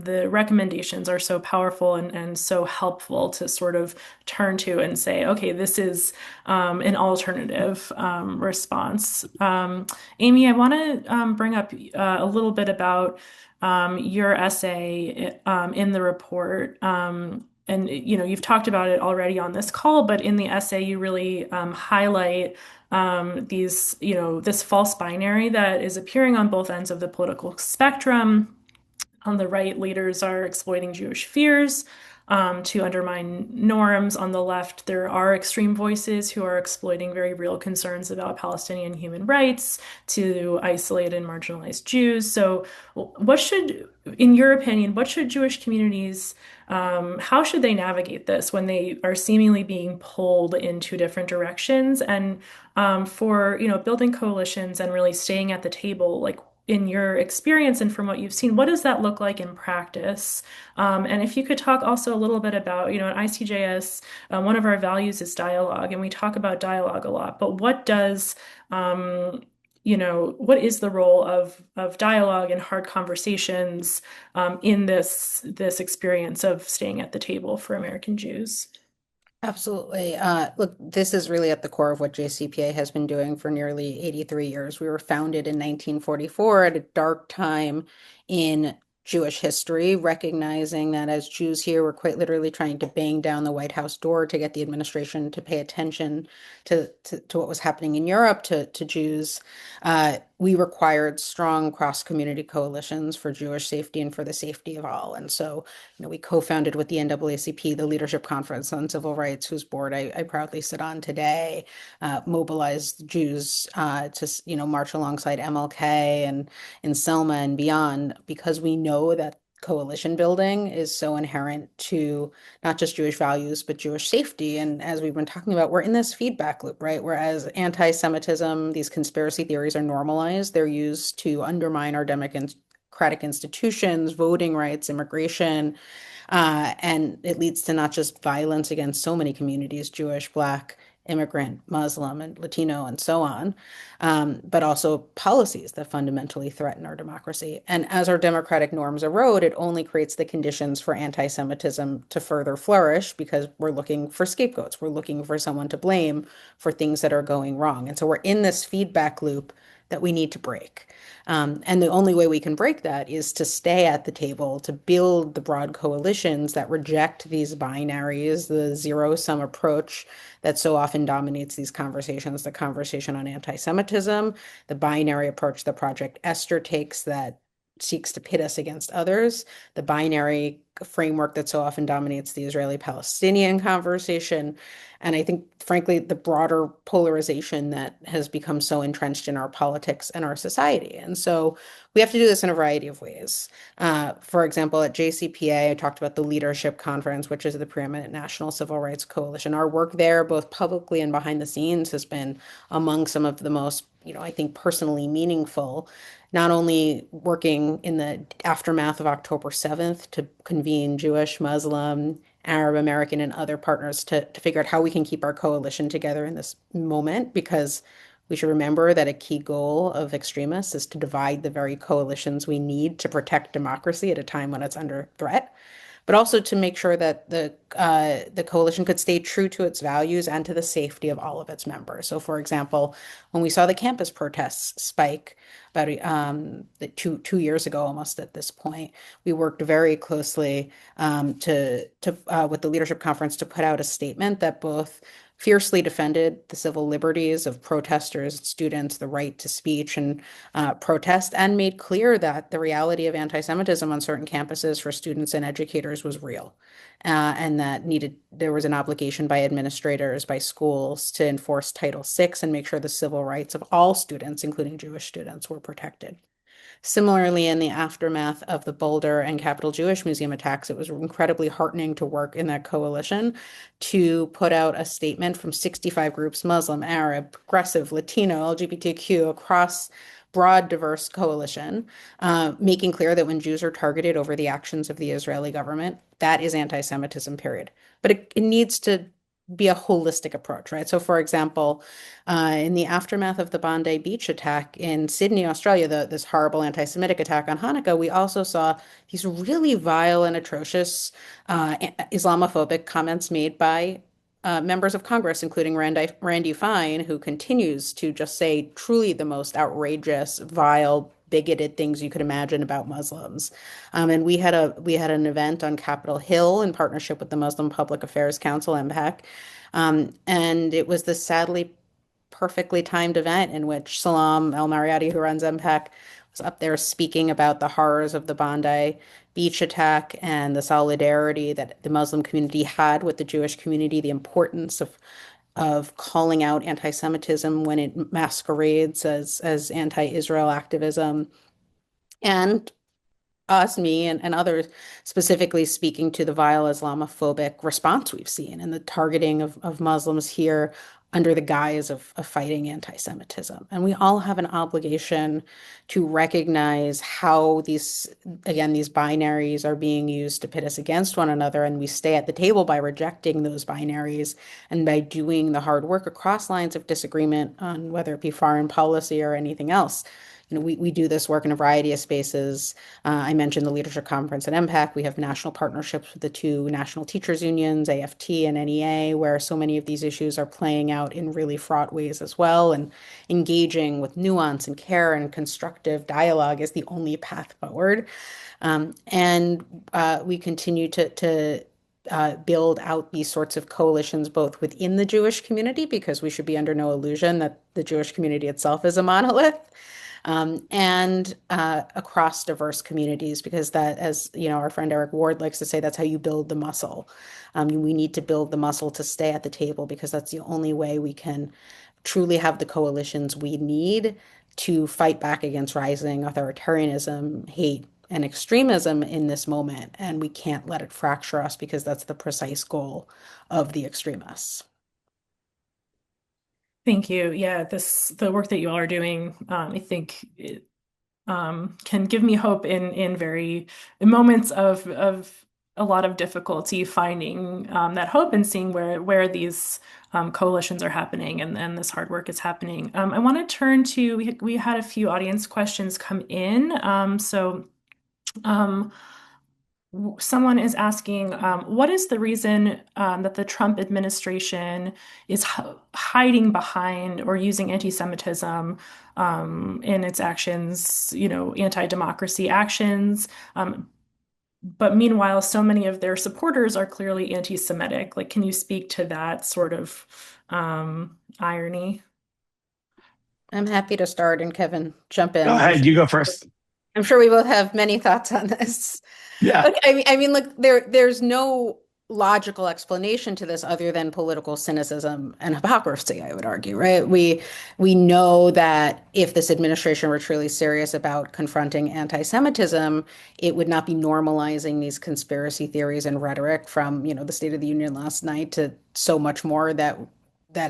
the recommendations are so powerful and so helpful to sort of turn to and say, okay, this is an alternative response. Amy, I want to bring up a little bit about your essay in the report. And you've talked about it already on this call, but in the essay, you really highlight this false binary that is appearing on both ends of the political spectrum. On the right, leaders are exploiting Jewish fears to undermine norms. On the left, there are extreme voices who are exploiting very real concerns about Palestinian human rights to isolate and marginalize Jews. So, in your opinion, what should Jewish communities, how should they navigate this when they are seemingly being pulled in two different directions? And for, building coalitions and really staying at the table, like in your experience and from what you've seen, what does that look like in practice? And if you could talk also a little bit about, at ICJS, one of our values is dialogue, and we talk about dialogue a lot. But what is the role of dialogue and hard conversations in this experience of staying at the table for American Jews? Absolutely. Look, this is really at the core of what JCPA has been doing for nearly 83 years. We were founded in 1944 at a dark time in Jewish history, recognizing that as Jews here, we're quite literally trying to bang down the White House door to get the administration to pay attention to what was happening in Europe, to Jews. We required strong cross-community coalitions for Jewish safety and for the safety of all. And so we co-founded with the NAACP, the Leadership Conference on Civil Rights, whose board I proudly sit on today, mobilized Jews to march alongside MLK and in Selma and beyond, because we know that coalition building is so inherent to not just Jewish values, but Jewish safety. And as we've been talking about, we're in this feedback loop, right? Whereas anti-Semitism, these conspiracy theories are normalized, they're used to undermine our democratic institutions, voting rights, immigration, and it leads to not just violence against so many communities, Jewish, Black, immigrant, Muslim, and Latino, and so on, but also policies that fundamentally threaten our democracy. And as our democratic norms erode, it only creates the conditions for anti-Semitism to further flourish because we're looking for scapegoats. We're looking for someone to blame for things that are going wrong. And so we're in this feedback loop that we need to break. And the only way we can break that is to stay at the table, to build the broad coalitions that reject these binaries, the zero-sum approach that so often dominates these conversations, the conversation on anti-Semitism, the binary approach that Project Esther takes that seeks to pit us against others, the binary framework that so often dominates the Israeli-Palestinian conversation. And I think, frankly, the broader polarization that has become so entrenched in our politics and our society. And so we have to do this in a variety of ways. For example, at JCPA, I talked about the Leadership Conference, which is the preeminent national civil rights coalition. Our work there, both publicly and behind the scenes, has been among some of the most, I think, personally meaningful, not only working in the aftermath of October 7th to convene Jewish, Muslim, Arab American, and other partners to figure out how we can keep our coalition together in this moment, because we should remember that a key goal of extremists is to divide the very coalitions we need to protect democracy at a time when it's under threat. but also to make sure that the coalition could stay true to its values and to the safety of all of its members. So, for example, when we saw the campus protests spike about 2 years ago, almost at this point, we worked very closely to with the leadership conference to put out a statement that both fiercely defended the civil liberties of protesters and students, the right to speech and protest, and made clear that the reality of anti-Semitism on certain campuses for students and educators was real, and that there was an obligation by administrators, by schools, to enforce Title VI and make sure the civil rights of all students, including Jewish students, were protected. Similarly, in the aftermath of the Boulder and Capitol Jewish Museum attacks, it was incredibly heartening to work in that coalition to put out a statement from 65 groups, Muslim, Arab, progressive, Latino, LGBTQ, across broad, diverse coalition, making clear that when Jews are targeted over the actions of the Israeli government, that is anti-Semitism, period. But it needs to be a holistic approach, right? So, for example, in the aftermath of the Bondi Beach attack in Sydney, Australia, this horrible anti-Semitic attack on Hanukkah, we also saw these really vile and atrocious Islamophobic comments made by members of Congress, including Randy Fine, who continues to just say truly the most outrageous, vile, bigoted things you could imagine about Muslims. And we had an event on Capitol Hill in partnership with the Muslim Public Affairs Council, MPAC. And it was this sadly perfectly timed event in which Salam El-Mariati, who runs MPAC, was up there speaking about the horrors of the Bondi Beach attack and the solidarity that the Muslim community had with the Jewish community, the importance of calling out anti-Semitism when it masquerades as anti-Israel activism, and us, me, and others, specifically speaking to the vile Islamophobic response we've seen and the targeting of Muslims here under the guise of fighting anti-Semitism. And we all have an obligation to recognize how these binaries are being used to pit us against one another. And we stay at the table by rejecting those binaries and by doing the hard work across lines of disagreement on whether it be foreign policy or anything else. We do this work in a variety of spaces. I mentioned the Leadership Conference at MPAC. We have national partnerships with the two national teachers unions, AFT and NEA, where so many of these issues are playing out in really fraught ways as well. And engaging with nuance and care and constructive dialogue is the only path forward. And we continue to build out these sorts of coalitions both within the Jewish community, because we should be under no illusion that the Jewish community itself is a monolith, and across diverse communities, because that, as you know, our friend Eric Ward likes to say, that's how you build the muscle. We need to build the muscle to stay at the table, because that's the only way we can truly have the coalitions we need to fight back against rising authoritarianism, hate, and extremism in this moment. And we can't let it fracture us, because that's the precise goal of the extremists. Thank you. Yeah, the work that you all are doing, I think it can give me hope in moments of a lot of difficulty finding that hope and seeing where these coalitions are happening and this hard work is happening. I want to turn to we had a few audience questions come in. Um, Someone is asking, what is the reason that the Trump administration is hiding behind or using anti-Semitism in its actions, anti-democracy actions? But meanwhile, so many of their supporters are clearly anti-Semitic. Like, can you speak to that sort of irony? I'm happy to start, and Kevin, jump Go in. ahead, you go first. I'm sure we both have many thoughts on this. Yeah. Look, I mean, look, there's no logical explanation to this other than political cynicism and hypocrisy, I would argue, right? We know that if this administration were truly serious about confronting anti-Semitism, it would not be normalizing these conspiracy theories and rhetoric from, the State of the Union last night to so much more that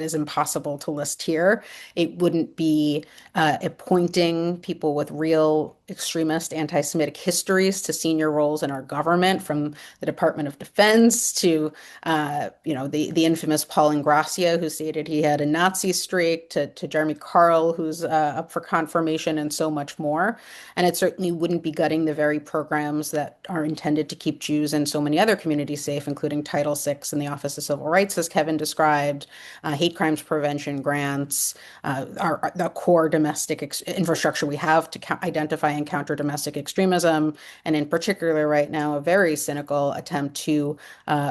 is impossible to list here. It wouldn't be appointing people with real extremist anti-Semitic histories to senior roles in our government, from the Department of Defense to, the infamous Paul Ingrassia, who stated he had a Nazi streak, to Jeremy Carl, who's up for confirmation, and so much more. And it certainly wouldn't be gutting the very programs that are intended to keep Jews and so many other communities safe, including Title VI and the Office of Civil Rights, as Kevin described, hate crimes prevention grants, the core domestic infrastructure we have to identify and counter domestic extremism, and in particular right now, a very cynical attempt to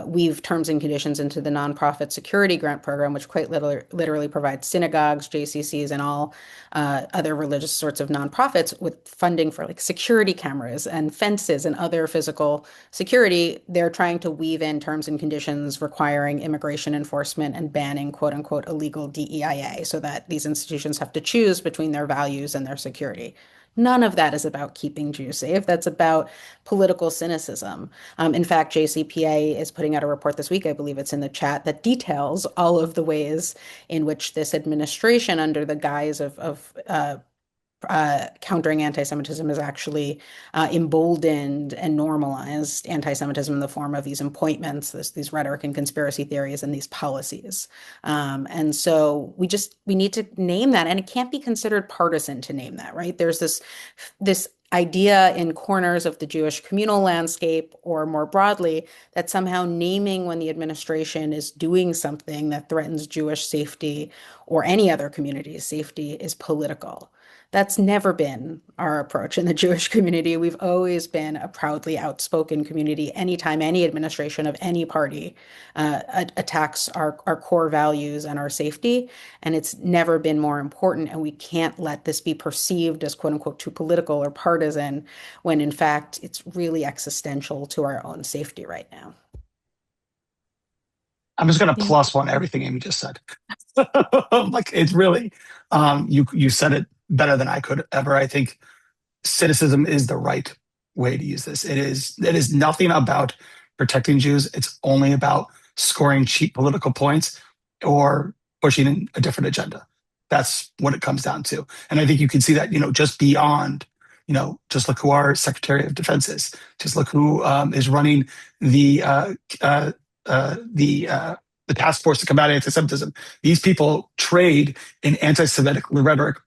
weave terms and conditions into the nonprofit security grant program, which quite literally provides synagogues, JCCs, and all other religious sorts of nonprofits with funding for like security cameras and fences and other physical security. They're trying to weave in terms and conditions requiring immigration enforcement and banning quote unquote illegal DEIA, so that these institutions have to choose between their values and their security. None of that is about keeping Jews safe. That's about political cynicism. In fact, JCPA is putting out a report this week, I believe it's in the chat, that details all of the ways in which this administration, under the guise of countering anti-Semitism, has actually emboldened and normalized anti-Semitism in the form of these appointments, these rhetoric and conspiracy theories, and these policies. And so we need to name that, and it can't be considered partisan to name that, right? There's this idea in corners of the Jewish communal landscape, or more broadly, that somehow naming when the administration is doing something that threatens Jewish safety or any other community's safety is political. That's never been our approach in the Jewish community. We've always been a proudly outspoken community anytime any administration of any party attacks our core values and our safety. And it's never been more important. And we can't let this be perceived as quote unquote too political or partisan, when in fact it's really existential to our own safety right now. I'm just going to Thank plus one everything Amy just said. Like it's really, you said it better than I could ever. I think cynicism is the right way to use this. It is nothing about protecting Jews. It's only about scoring cheap political points or pushing a different agenda. That's what it comes down to. And I think you can see that, just beyond, just look who our Secretary of Defense is. Just look who is running the the task force to combat anti-Semitism. These people trade in anti-Semitic rhetoric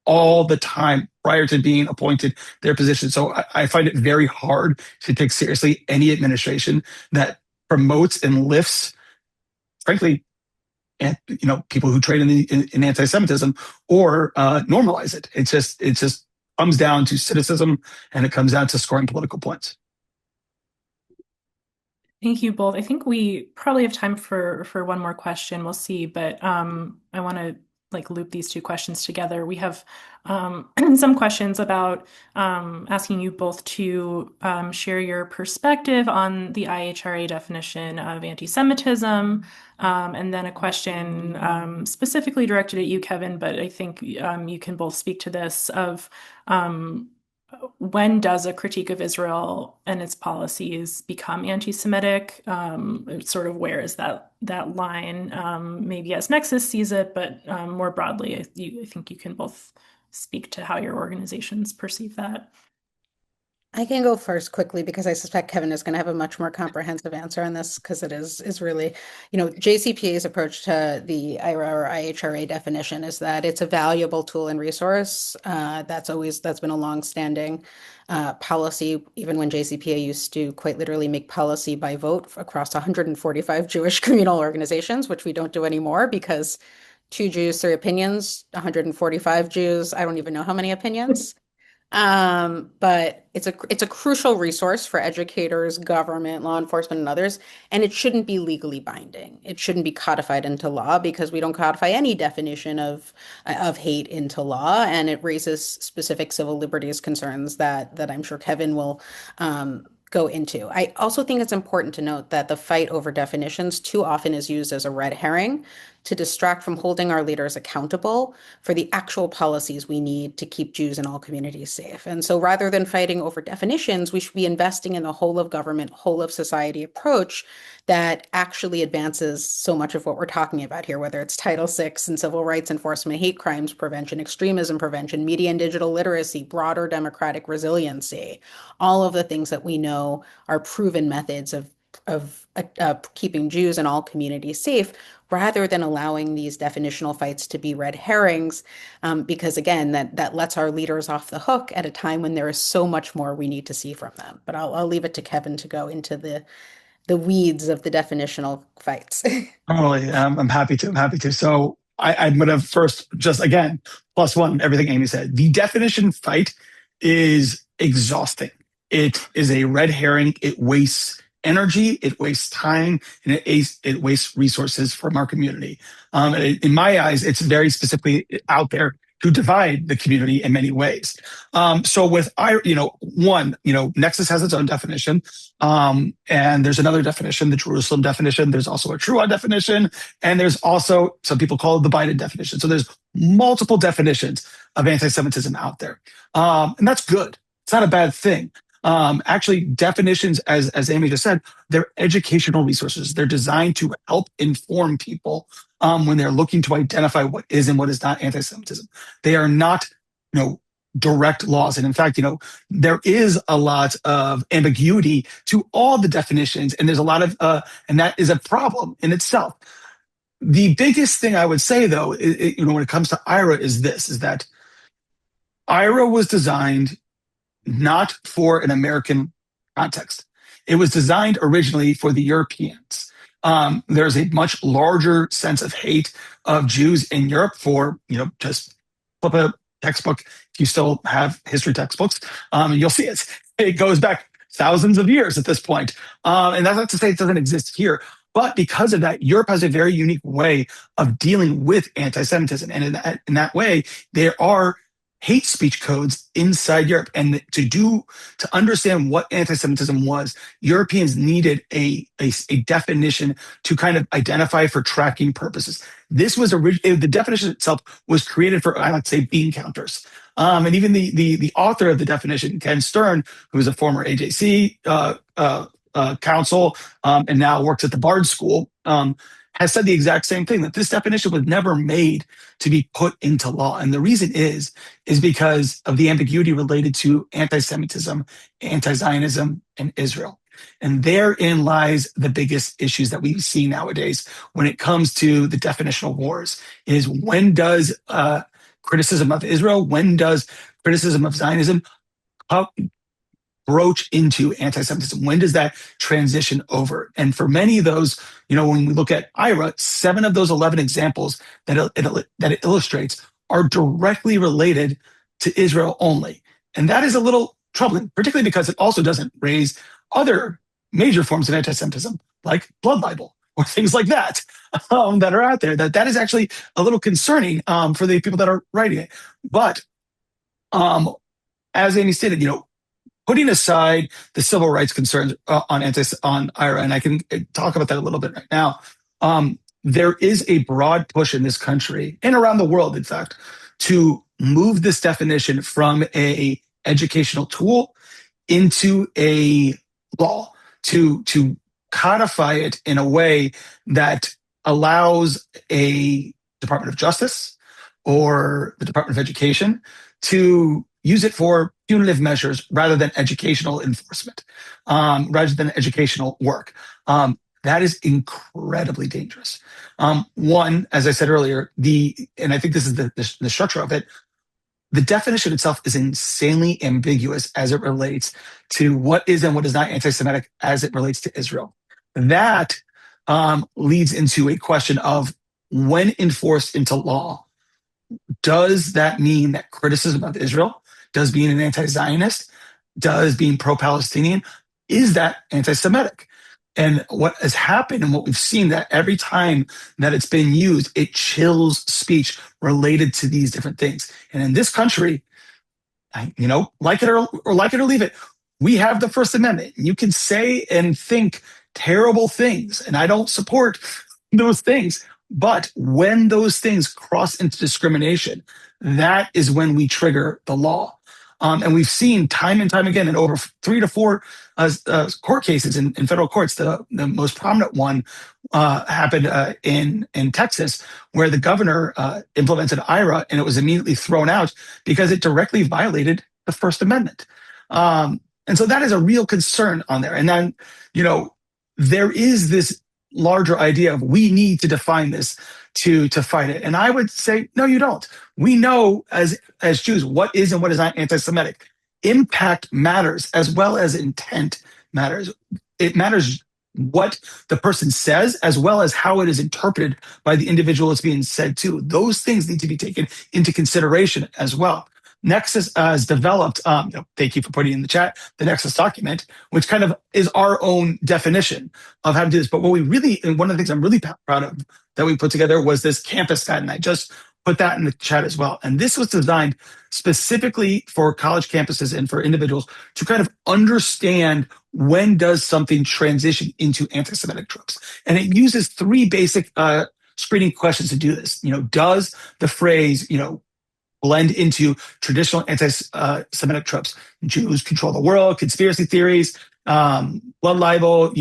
all the time prior to being appointed their position. So I find it very hard to take seriously any administration that promotes and lifts, frankly, and people who trade in anti-Semitism or normalize it. It just comes down to cynicism, and it comes down to scoring political points. Thank you both. I think we probably have time for one more question. We'll see, but I want to loop these two questions together. We have some questions about asking you both to share your perspective on the IHRA definition of anti-Semitism, and then a question specifically directed at you, Kevin, but I think you can both speak to this of when does a critique of Israel and its policies become anti-Semitic? Sort of where is that line? Maybe as Nexus sees it, but more broadly, I think you can both speak to how your organizations perceive that. I can go first quickly because I suspect Kevin is going to have a much more comprehensive answer on this, because it is really, JCPA's approach to the IRA or IHRA definition is that it's a valuable tool and resource. That's been a long-standing policy, even when JCPA used to quite literally make policy by vote across 145 Jewish communal organizations, which we don't do anymore because two Jews, three opinions, 145 Jews, I don't even know how many opinions. But it's a crucial resource for educators, government, law enforcement, and others, and it shouldn't be legally binding. It shouldn't be codified into law, because we don't codify any definition of hate into law, and it raises specific civil liberties concerns that I'm sure Kevin will go into. I also think it's important to note that the fight over definitions too often is used as a red herring to distract from holding our leaders accountable for the actual policies we need to keep Jews in all communities safe. And so rather than fighting over definitions, we should be investing in the whole of government, whole of society approach that actually advances so much of what we're talking about here, whether it's Title VI and civil rights enforcement, hate crimes prevention, extremism prevention, media and digital literacy, broader democratic resiliency, all of the things that we know are proven methods of keeping Jews and all communities safe, rather than allowing these definitional fights to be red herrings, because again, that lets our leaders off the hook at a time when there is so much more we need to see from them. But I'll leave it to Kevin to go into the weeds of the definitional fights. Totally. I'm happy to. I'm happy to. So I'm going to first just again, plus one, everything Amy said. The definition fight is exhausting. It is a red herring. It wastes energy, it wastes time, and it wastes resources from our community. In my eyes, it's very specifically out there to divide the community in many ways. So with Nexus has its own definition, and there's another definition, the Jerusalem definition. There's also a Trua definition, and there's also some people call it the Biden definition. So there's multiple definitions of anti-Semitism out there, and that's good. It's not a bad thing. Actually, definitions, as Amy just said, they're educational resources. They're designed to help inform people when they're looking to identify what is and what is not anti-Semitism. They are not, direct laws. And in fact, there is a lot of ambiguity to all the definitions, and there's a lot of, and that is a problem in itself. The biggest thing I would say, though, when it comes to IRA, is that IRA was designed not for an American context. It was designed originally for the Europeans. There's a much larger sense of hate of Jews in Europe for, just flip a textbook if you still have history textbooks, and you'll see it. It goes back thousands of years at this point. And that's not to say it doesn't exist here. But because of that, Europe has a very unique way of dealing with anti-Semitism. And in that way, there are hate speech codes inside Europe. And to understand what anti-Semitism was, Europeans needed a definition to kind of identify for tracking purposes. This was the definition itself was created for, I like to say, bean counters. And even the author of the definition, Ken Stern, who was a former AJC counsel and now works at the Bard School, has said the exact same thing, that this definition was never made to be put into law. And the reason is because of the ambiguity related to anti-Semitism, anti-Zionism, and Israel. And therein lies the biggest issues that we see nowadays when it comes to the definitional wars, is when does criticism of Israel, when does criticism of Zionism broach into anti-Semitism? When does that transition over? And for many of those, when we look at IRA, 7 of those 11 examples that it illustrates are directly related to Israel only. And that is a little troubling, particularly because it also doesn't raise other major forms of anti-Semitism, like blood libel or things like that, that are out there. That is actually a little concerning for the people that are writing it. But as Amy stated, putting aside the civil rights concerns on IRA, and I can talk about that a little bit right now, there is a broad push in this country and around the world, in fact, to move this definition from a educational tool into a law, to codify it in a way that allows a Department of Justice or the Department of Education to use it for punitive measures rather than educational enforcement, rather than educational work. That is incredibly dangerous. One, as I said earlier, and I think this is the structure of it, the definition itself is insanely ambiguous as it relates to what is and what is not anti-Semitic as it relates to Israel. That leads into a question of, when enforced into law, does that mean that criticism of Israel, does being an anti-Zionist, does being pro-Palestinian, is that anti-Semitic? And what has happened and what we've seen, that every time that it's been used, it chills speech related to these different things. And in this country, like it or leave it, we have the First Amendment. You can say and think terrible things, and I don't support those things, But when those things cross into discrimination, that is when we trigger the law. And we've seen time and time again in over 3 to 4 court cases in federal courts. The most prominent one happened in Texas, where the governor implemented IRA, and it was immediately thrown out because it directly violated the First Amendment. And so that is a real concern on there. And then, there is this larger idea of we need to define this to fight it. And I would say, no, you don't. We know as Jews what is and what is not anti-Semitic. Impact matters as well as intent matters. It matters what the person says as well as how it is interpreted by the individual it's being said to. Those things need to be taken into consideration as well. Nexus has developed, thank you for putting in the chat, the Nexus document, which kind of is our own definition of how to do this. But and one of the things I'm really proud of that we put together was this campus guide. And I just put that in the chat as well. And this was designed specifically for college campuses and for individuals to kind of understand when does something transition into anti-Semitic tropes. And it uses 3 basic screening questions to do this. Does the phrase, blend into traditional anti-Semitic tropes? Jews control the world, conspiracy theories, blood libel,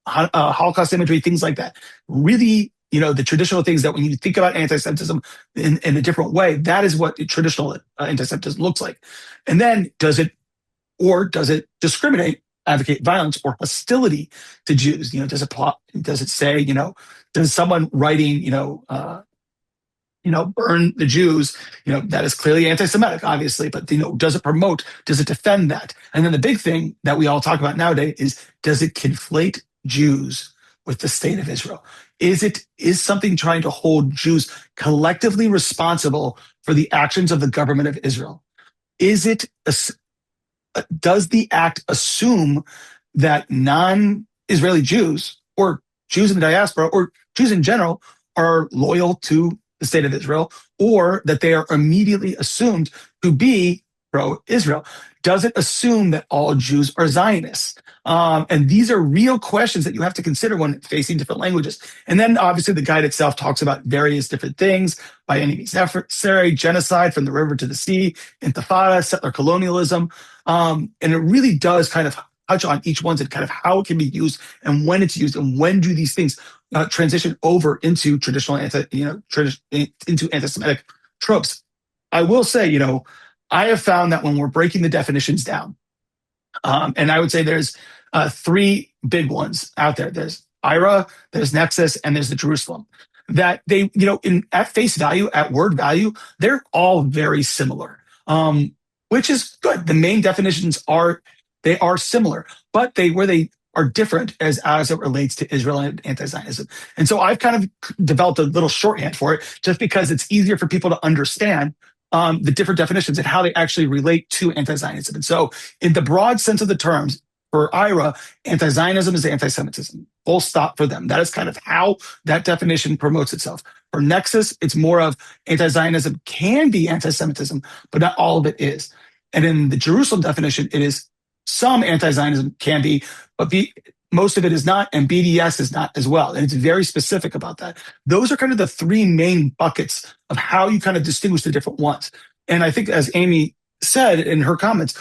Holocaust imagery, things like that. Really, the traditional things that when you think about anti-Semitism in a different way, that is what traditional anti-Semitism looks like. And then does it discriminate, advocate violence or hostility to Jews? Does it say, does someone writing, burn the Jews, that is clearly anti-Semitic, obviously, but, does it promote, does it defend that? And then the big thing that we all talk about nowadays is, does it conflate Jews with the state of Israel? Is something trying to hold Jews collectively responsible for the actions of the government of Israel? Does the act assume that non-Israeli Jews or Jews in the diaspora or Jews in general are loyal to the state of Israel, or that they are immediately assumed to be pro-Israel? Does it assume that all Jews are Zionists? And these are real questions that you have to consider when facing different languages. And then obviously the guide itself talks about various different things: by any means necessary, genocide from the river to the sea, intifada, settler colonialism. And it really does kind of touch on each one and kind of how it can be used and when it's used and when do these things transition over into traditional into anti-Semitic tropes. I will say, I have found that when we're breaking the definitions down, and I would say there's 3 big ones out there. There's IRA, there's Nexus, and there's the Jerusalem. That they, at face value, at word value, they're all very similar, which is good. The main definitions are similar, but where they are different as it relates to Israel and anti-Zionism. And so I've kind of developed a little shorthand for it, just because it's easier for people to understand the different definitions and how they actually relate to anti-Zionism. And so in the broad sense of the terms, for IRA, anti-Zionism is anti-Semitism. Full stop for them. That is kind of how that definition promotes itself. For Nexus, it's more of anti-Zionism can be anti-Semitism, but not all of it is. And in the Jerusalem definition, it is some anti-Zionism can be, but most of it is not, and BDS is not as well. And it's very specific about that. Those are kind of the 3 main buckets of how you kind of distinguish the different ones. And I think, as Amy said in her comments,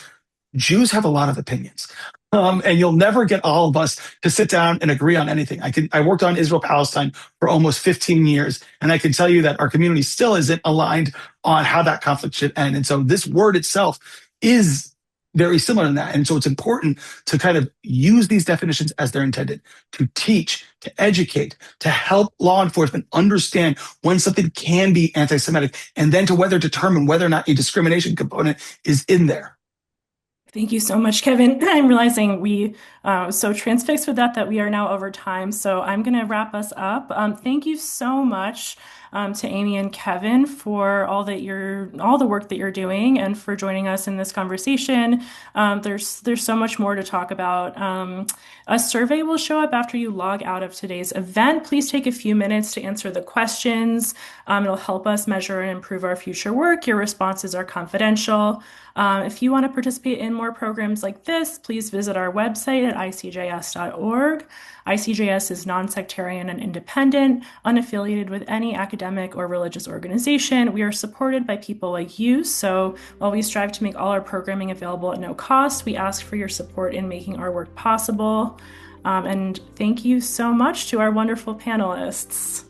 Jews have a lot of opinions. And you'll never get all of us to sit down and agree on anything. I worked on Israel-Palestine for almost 15 years, and I can tell you that our community still isn't aligned on how that conflict should end. And so this word itself is very similar to that. And so it's important to kind of use these definitions as they're intended, to teach, to educate, to help law enforcement understand when something can be anti-Semitic, and then to determine whether or not a discrimination component is in there. Thank you so much, Kevin. I'm realizing we so transfixed with that we are now over time. So I'm going to wrap us up. Thank you so much to Amy and Kevin for all the work that you're doing and for joining us in this conversation. There's so much more to talk about. A survey will show up after you log out of today's event. Please take a few minutes to answer the questions. It'll help us measure and improve our future work. Your responses are confidential. If you want to participate in more programs like this, please visit our website at icjs.org. ICJS is non-sectarian and independent, unaffiliated with any academic or religious organization. We are supported by people like you, so while we strive to make all our programming available at no cost, we ask for your support in making our work possible. And thank you so much to our wonderful panelists.